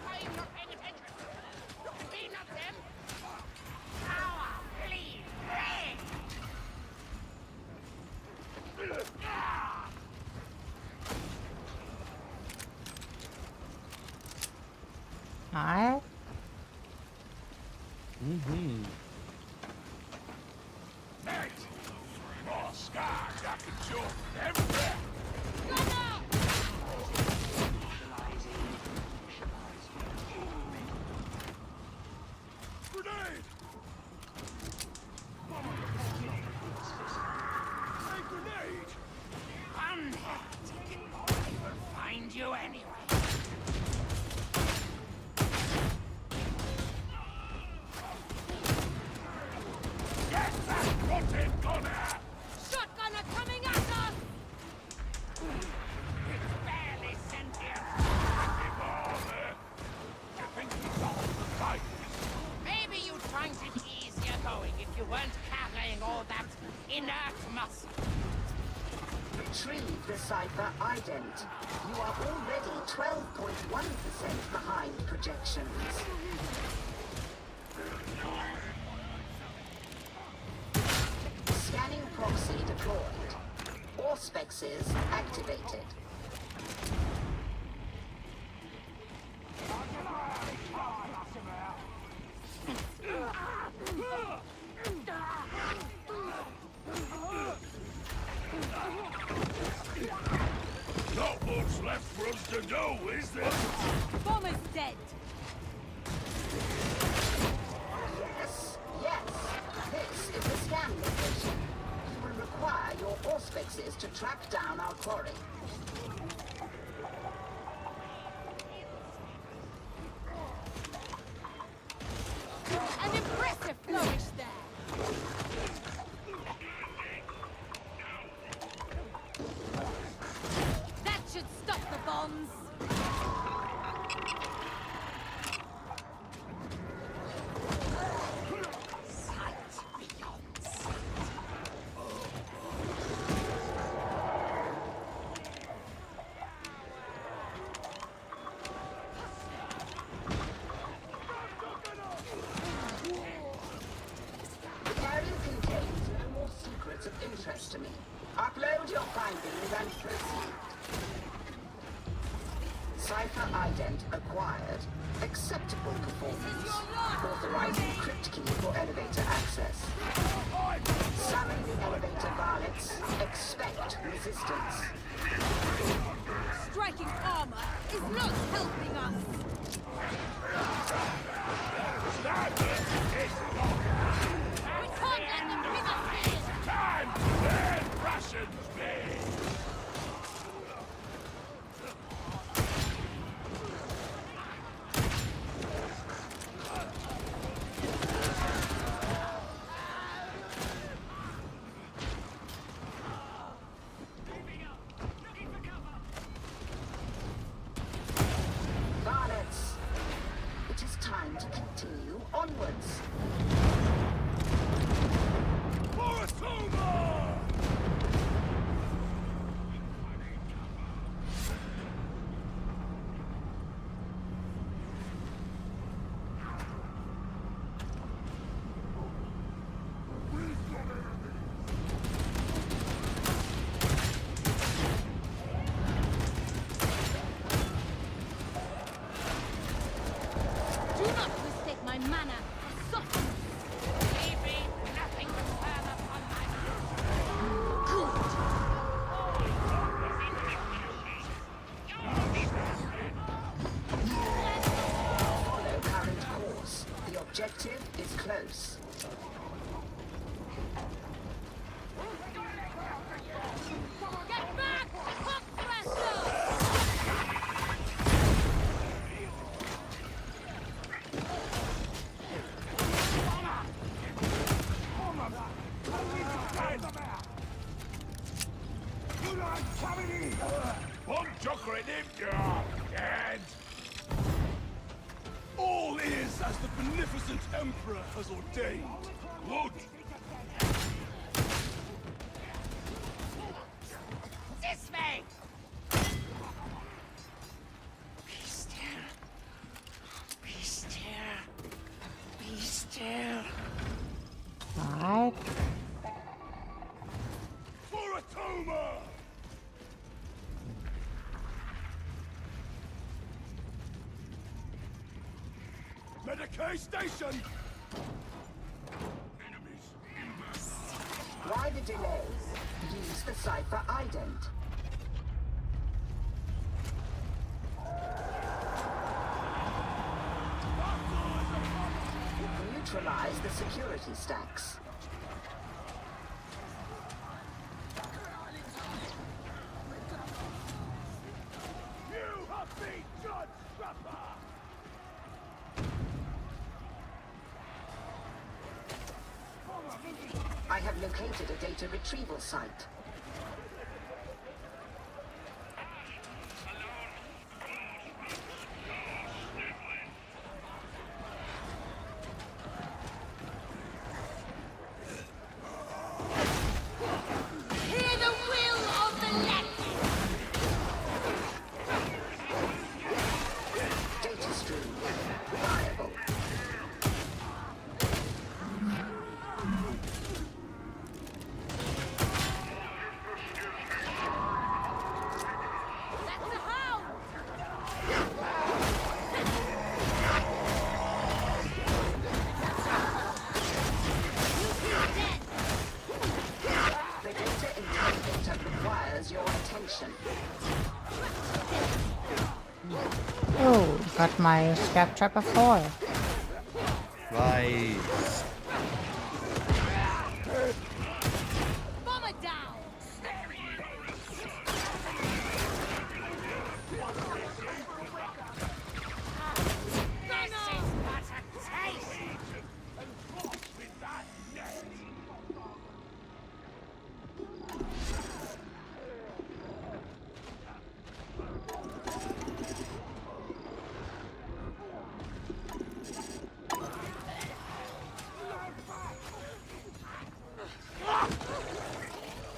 I'm not paying attention. Look at me, not them. Power, bleed, rage. Alright. Mm-hmm. Mate! More scars I can show everywhere! Grenade! Hey, grenade! Unhurt! I will find you anyway! Get that rotten gunner! Shotgunner coming at us! It's barely sentient! Passive armor! You think you solved the fight? Maybe you'd find it easier going if you weren't carrying all that inert muscle. Retrieve the cipher ident. You are already 12.1% behind projections. Scanning proxy deployed. Auspexes activated. Not much left for us to do, is there? Bomber's dead! Yes, yes. This is the scan location. You will require your auspexes to track down our quarry. to me. Upload your findings and proceed. Cipher ident acquired. Acceptable performance. Authorizing crypt key for elevator access. Summon the elevator varlets. Expect resistance. Striking armor is not helping us. We can't let them bring us here. Time to learn rations, me! Varlets. It is time to continue onwards. Do not mistake my manner for softness. Leaving nothing but firm upon my Follow current course. The objective is close. Get back! Hook thresher! One joker in him, and all is as the beneficent emperor has ordained. Would this way! Be still. Be still. Be still. Alright. for a Toma! Medicaid station! Why the delay? Use the cipher ident. Neutralize the security stacks. You have been judged, Trapper! I have located a data retrieval site. Hear the will of the left! Data stream. Viable. That's the hound! Dead! The data interrogator requires your attention. Oh, got my scrap trapper 4. Right. Bomber down! This is but a taste.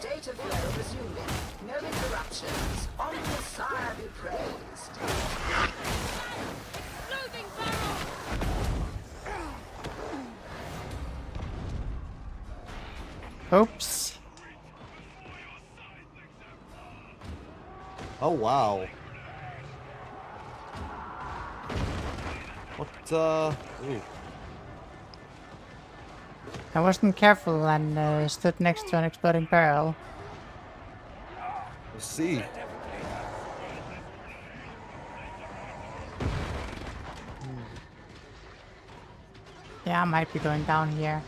Data flow resuming. No interruptions. Omnis Sire be praised. Loathing barrel! Oops. Oh, wow. What, ooh. I wasn't careful and stood next to an exploding barrel. Let's see. Yeah, I might be going down here.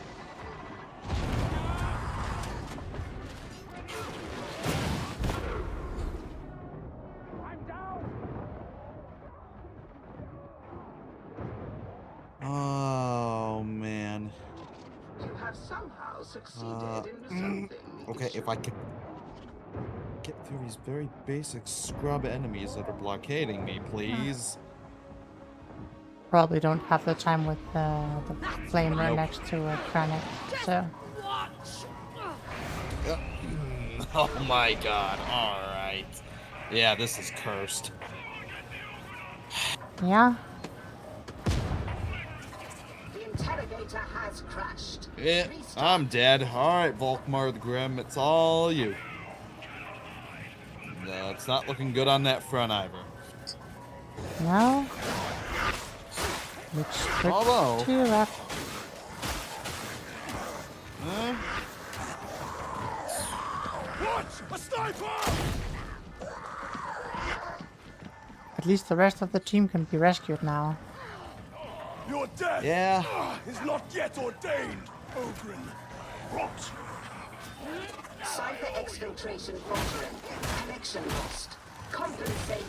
Oh, man. You have somehow succeeded in something. Okay, if I could get through these very basic scrub enemies that are blockading me, please. Probably don't have the time with the flamer next to a granite, so... Oh my god, alright. Yeah, this is cursed. Yeah? The interrogator has crashed. Yeah, I'm dead. Alright, Volkmar the Grim, it's all you. No, it's not looking good on that front either. No? Looks Although... pretty rough. Watch! A sniper! At least the rest of the team can be rescued now. Your death is not yet ordained, Ogren. Rot! Cypher exfiltration faltering. Connection lost. Compensate.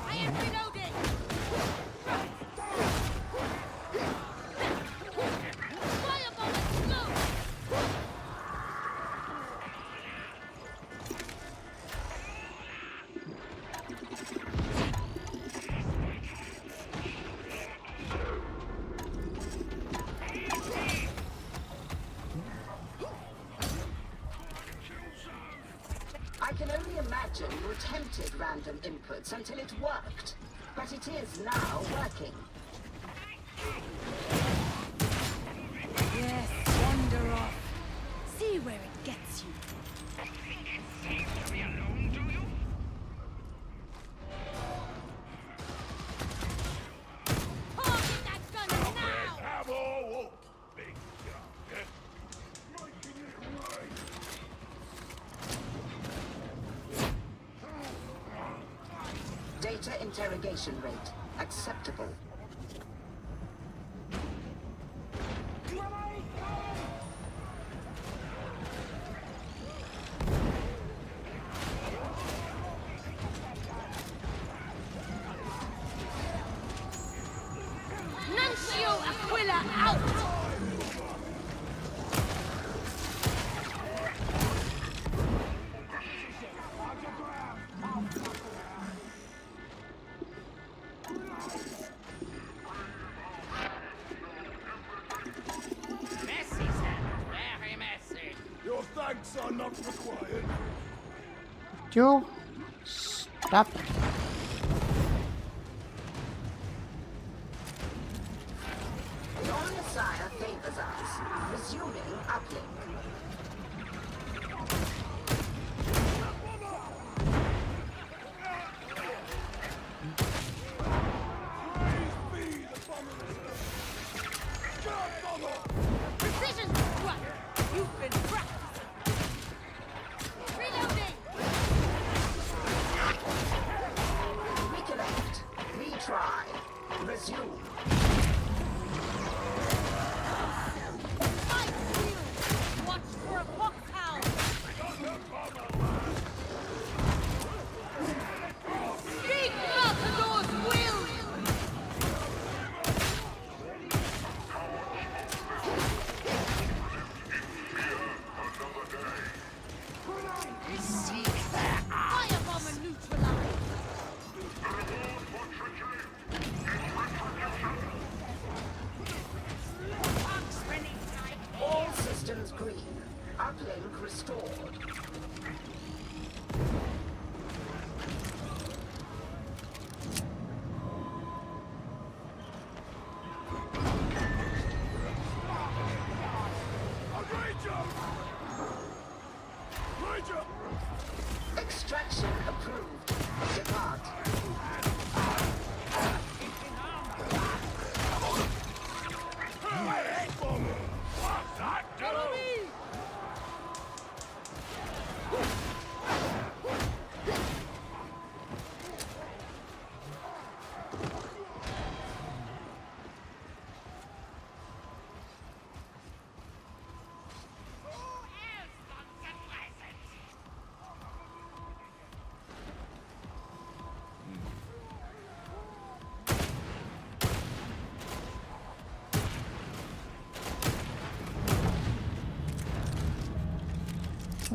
I am reloading! Fireball explode! I can only imagine you attempted random inputs until it worked. But it is now working. Yes, wander off. See where it gets you. Target that gun now! Ammo up, big gun. Data interrogation rate acceptable. Nuncio Aquila out! Messy, sir. Very messy. Your thanks are not required. You stop. The Omnissiah favors us. Resuming uplink. Precision strike! You've been practicing! Reloading! Reconnect. Retry. Resume. Fight wheel! Watch for a foxhound! Big Matador's will! Firebomber neutralized!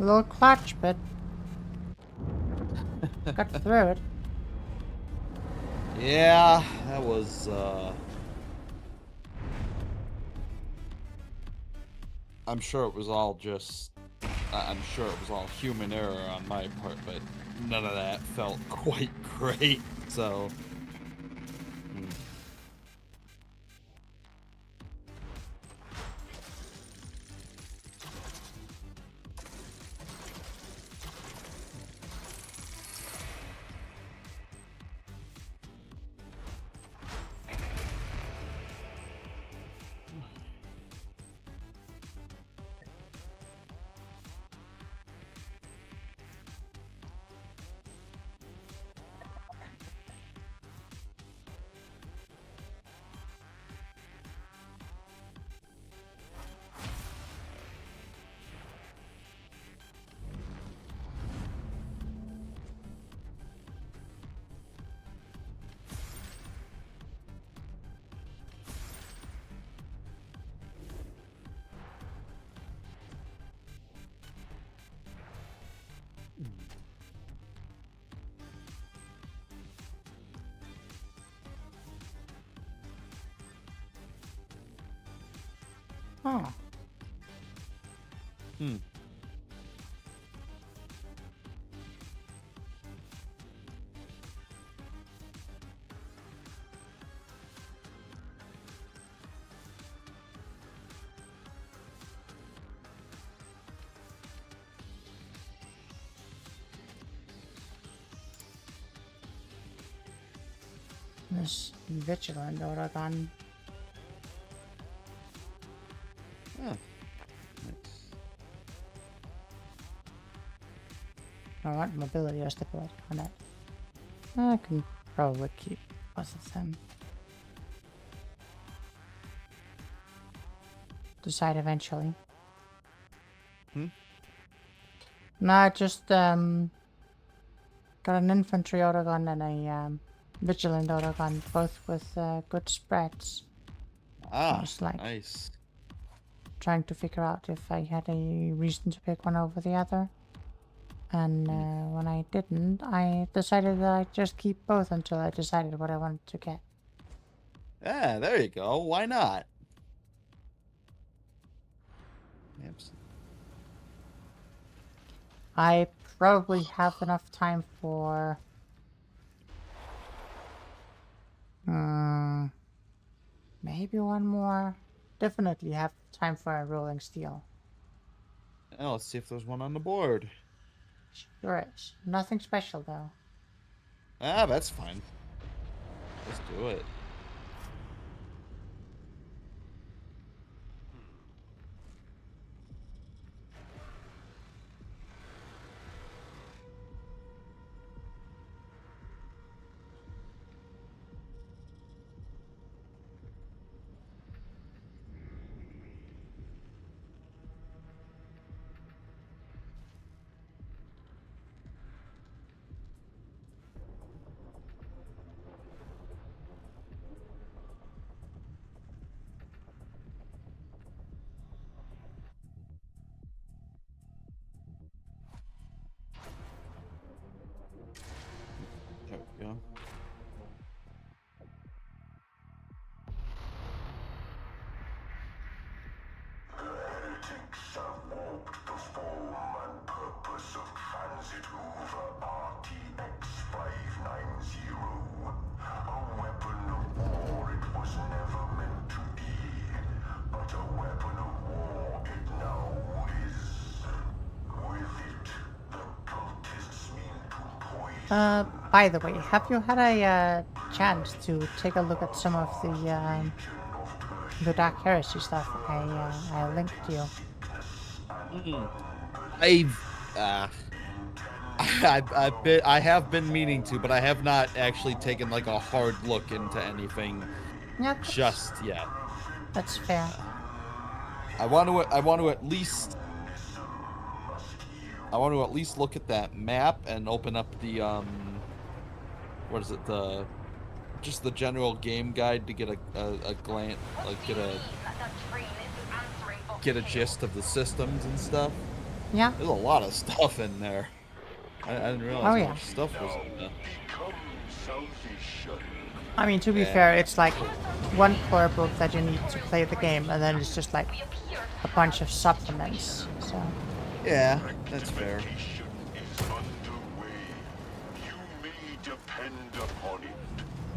little clutch, but got through it. Yeah, that was, I'm sure it was all just, I'm sure it was all human error on my part, but none of that felt quite great, so. Oh. This vigilant Oregon. Huh. I want mobility or stability on it. I can probably keep both of them. Decide eventually. No, I just got an infantry autogun and a vigilant autogun, both with good spreads. Ah, I was like nice. trying to figure out if I had a reason to pick one over the other. And when I didn't, I decided that I'd just keep both until I decided what I wanted to get. Yeah, there you go. Why not? I probably have enough time for maybe one more. Definitely have time for a rolling steel. Now let's see if there's one on the board. Sure is. Nothing special though. Ah, that's fine. Let's do it. There we go. Heretics have warped the form and purpose of transit over RTX 590. A weapon of war it was never meant to be, but a weapon of war it now is. With it, the cultists mean to poison. By the way, have you had a chance to take a look at some of the Dark Heresy stuff I linked to you? I have been meaning to, but I have not actually taken like a hard look into anything just yet. That's fair. I want to at least look at that map and open up the what is it, just the general game guide to get a glance, like get a gist of the systems and stuff. Yeah. There's a lot of stuff in there. I didn't realize how much stuff was in there. I mean, to be fair, it's like one core book that you need to play the game, and then it's just like a bunch of supplements. So. Yeah, that's fair. Depend upon it,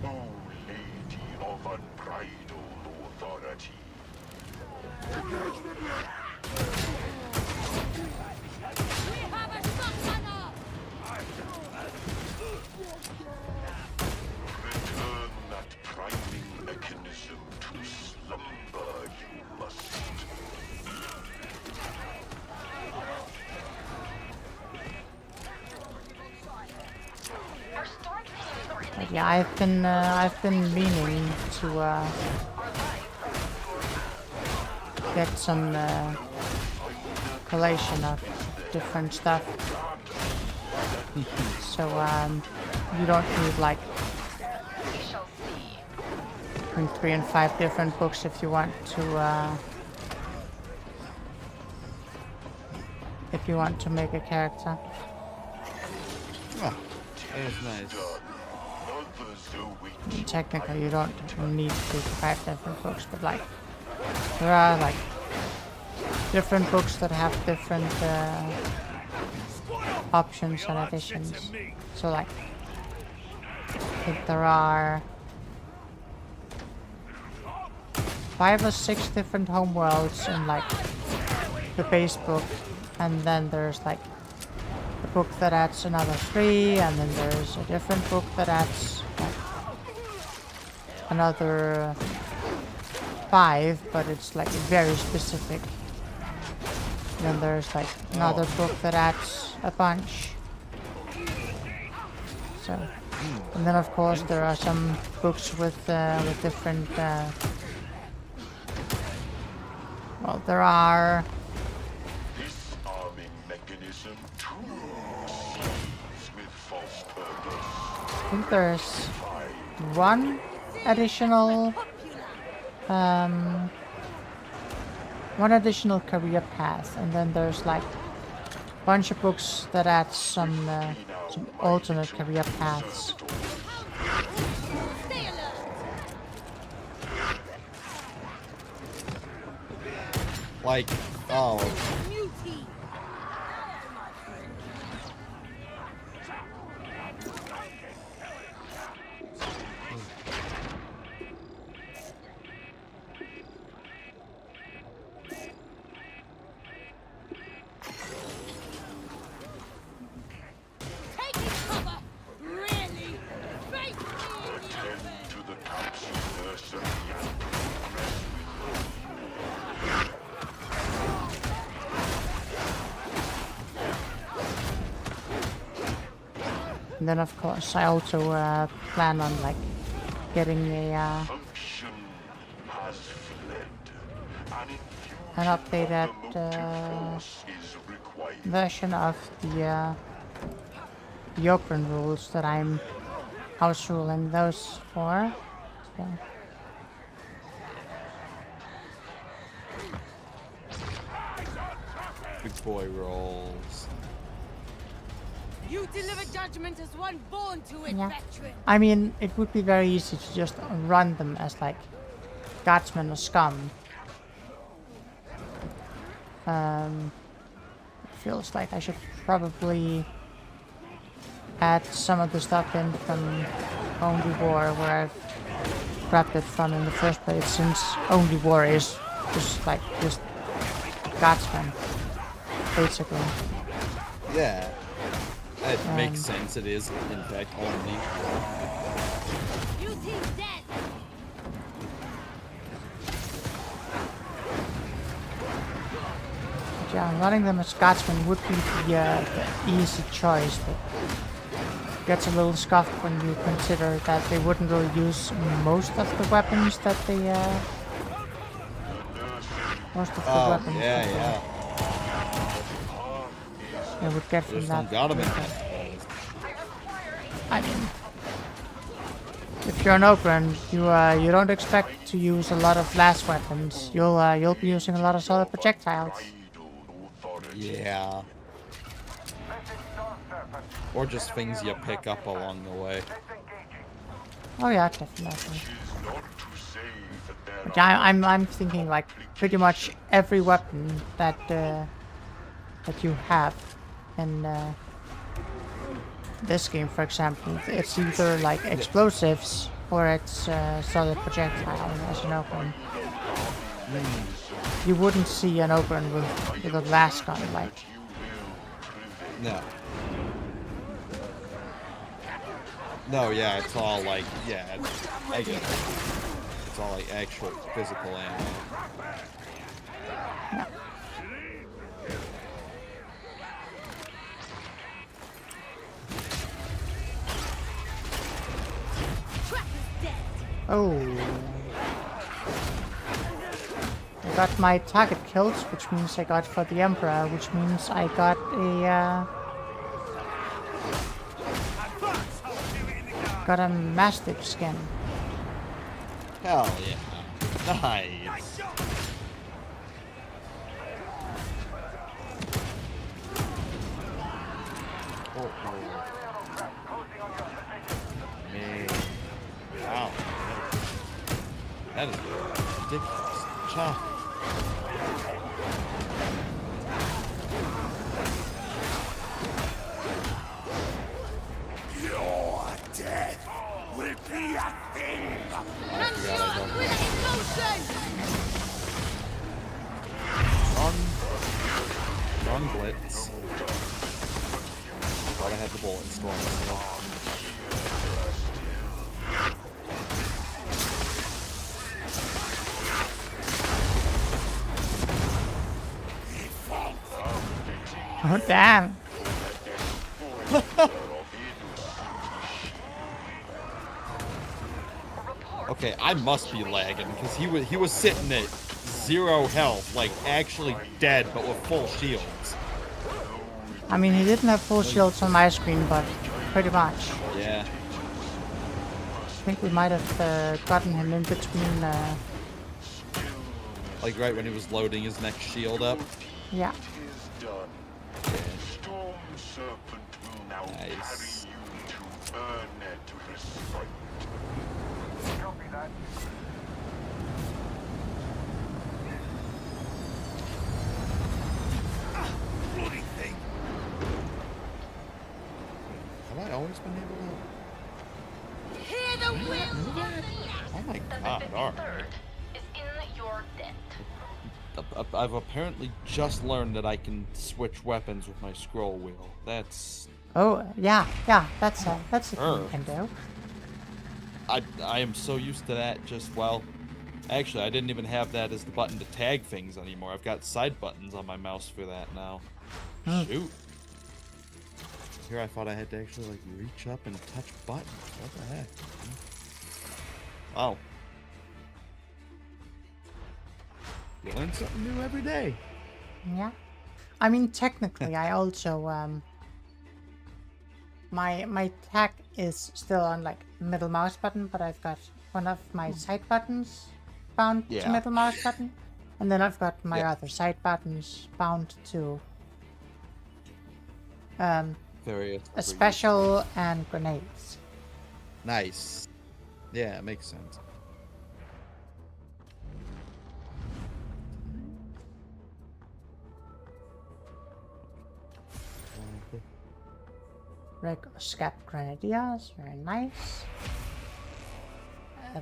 O Lady of Unbridled Authority. Return that priming mechanism to slumber, you must. But yeah, I've been meaning to get some collation of different stuff. So you don't need like between 3 and 5 different books if you want to make a character. Oh, that is nice. Technically, you don't need 3 to 5 different books, but like there are like different books that have different options and additions. So like I think there are 5 or 6 different homeworlds in like the base book, and then there's like a book that adds another 3, and then there's a different book that adds like another 5, but it's like very specific. Then there's like another book that adds a bunch. So, and then of course there are some books with different. Well, there are. I think there's one additional career path, and then there's like a bunch of books that add some alternate career paths. Like, oh. And then of course I also plan on like getting a an updated version of the open rules that I'm house ruling those for. So. Big boy rolls. You deliver judgment as one born to it, veteran. I mean, it would be very easy to just run them as like guardsmen or scum. It feels like I should probably add some of the stuff in from Only War, where I've grabbed it from in the first place, since Only War is just guardsmen, basically. Yeah. It makes sense, it is, in fact, only. Yeah, running them as Scotsmen would be the easy choice, but it gets a little scuffed when you consider that they wouldn't really use most of the weapons that they they would get from that. I mean, if you're an Ogren, you don't expect to use a lot of blast weapons. You'll be using a lot of solid projectiles. Yeah. Or just things you pick up along the way. Oh yeah, definitely. But yeah, I'm thinking like pretty much every weapon that that you have in this game, for example, it's either like explosives or it's solid projectile as an open. You wouldn't see an open with a blast gun, like. No. No, yeah, it's all like, yeah, I get it. It's all like actual physical ammo. Yeah. Oh. I got my target killed, which means I got for the Emperor, which means I got a Mastiff skin. Hell yeah. Nice. Oh, man. Wow. That is ridiculous. Chop. Your death will be a thing. Wrong blitz. Thought I had the bullet storm. Oh damn. Okay, I must be lagging because he was sitting at 0 health, like actually dead, but with full shields. I mean, he didn't have full shields on my screen, but pretty much. Yeah. I think we might have gotten him in between. Like right when he was loading his next shield up. Yeah. Nice. Bloody thing. Have I always been able to Hear the will of the land. Oh my god, alright. I've apparently just learned that I can switch weapons with my scroll wheel. That's... Oh, yeah, that's a thing you can do. I am so used to that just, well... Actually, I didn't even have that as the button to tag things anymore. I've got side buttons on my mouse for that now. Shoot. Here I thought I had to actually, like, reach up and touch buttons. What the heck? Wow. You learn something new every day. Yeah. I mean, technically, I also, my tag is still on, like, middle mouse button, but I've got one of my side buttons bound to middle mouse button, and then I've got my other side buttons bound to, Various a special and grenades. Nice. Yeah, it makes sense. Regular Scat Grenadiers, very nice.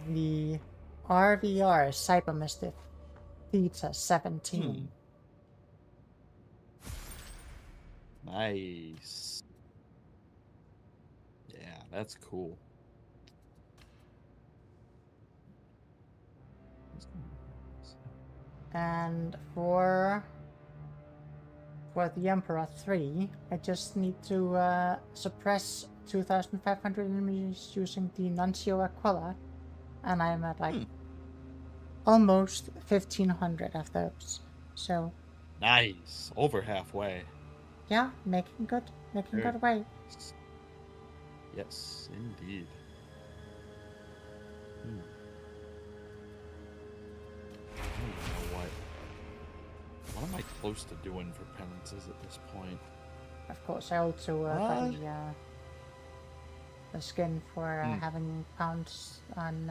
The RVR Cyber Mastiff Theta 17. Nice. Yeah, that's cool. And for the Emperor 3, I just need to suppress 2,500 enemies using the Nuncio Aquila, and I'm at like almost 1,500 of those. So nice, over halfway. Yeah, making good way. Yes, indeed. I don't know what What am I close to doing for penances at this point? Of course, I also got the skin for having pounds on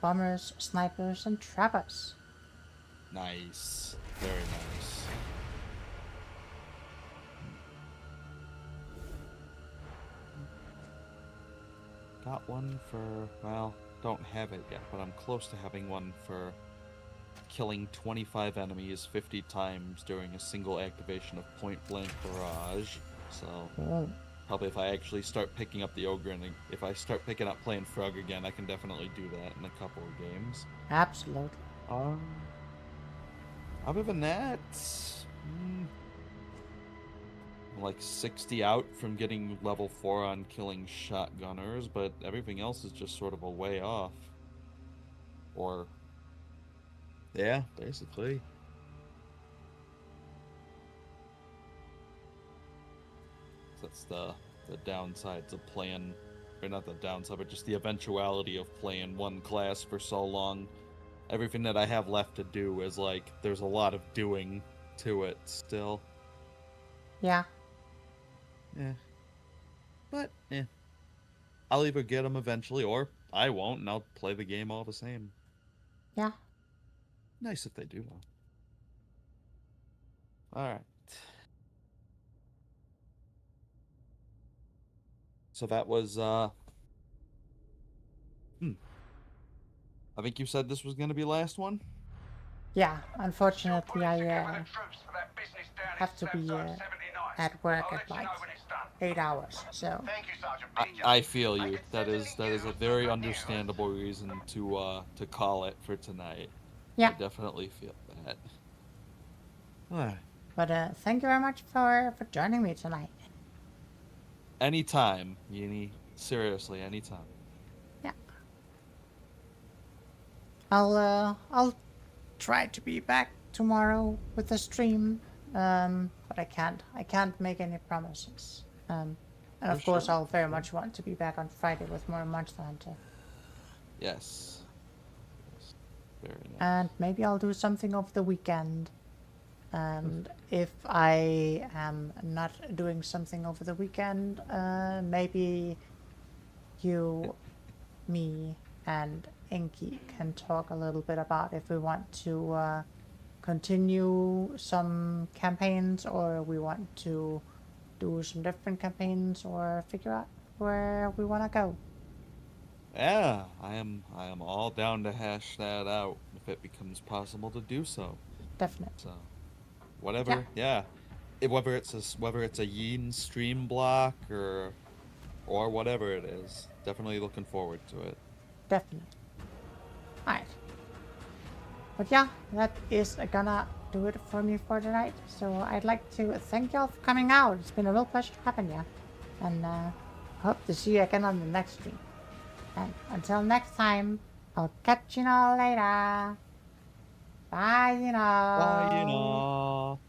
bombers, snipers, and trappers. Nice. Very nice. Got one for, well, don't have it yet, but I'm close to having one for killing 25 enemies 50 times during a single activation of point blank barrage. So probably if I actually start picking up the ogre and if I start picking up playing Frog again, I can definitely do that in a couple of games. Absolutely. Other than that, I'm like 60 out from getting level 4 on killing shotgunners, but everything else is just sort of a way off. Or, yeah, basically. That's the downsides of playing, or not the downside, but just the eventuality of playing one class for so long. Everything that I have left to do is like, there's a lot of doing to it still. Yeah. Yeah. But, I'll either get them eventually, or I won't, and I'll play the game all the same. Yeah. Nice if they do, though. Alright. So that was, I think you said this was going to be last one? Yeah, unfortunately I have to be at work at like 8 hours, so... I feel you. That is a very understandable reason to call it for tonight. Yeah. I definitely feel that. Alright. But thank you very much for joining me tonight. Anytime, Yini. Seriously, anytime. Yeah. I'll try to be back tomorrow with the stream, but I can't make any promises. And of course, I'll very much want to be back on Friday with more Monster Hunter. Yes. Very nice. And maybe I'll do something over the weekend. And if I am not doing something over the weekend, maybe you, me, and Inky can talk a little bit about if we want to continue some campaigns, or we want to do some different campaigns, or figure out where we want to go. Yeah, I am all down to hash that out if it becomes possible to do so. Definitely. So, whatever, yeah. Whether it's a Yin stream block or whatever it is, definitely looking forward to it. Definitely. Alright. But yeah, that is gonna do it for me for tonight. So I'd like to thank y'all for coming out. It's been a real pleasure having you. And hope to see you again on the next stream. And until next time, I'll catch you all later. Bye, you know. Bye, you know.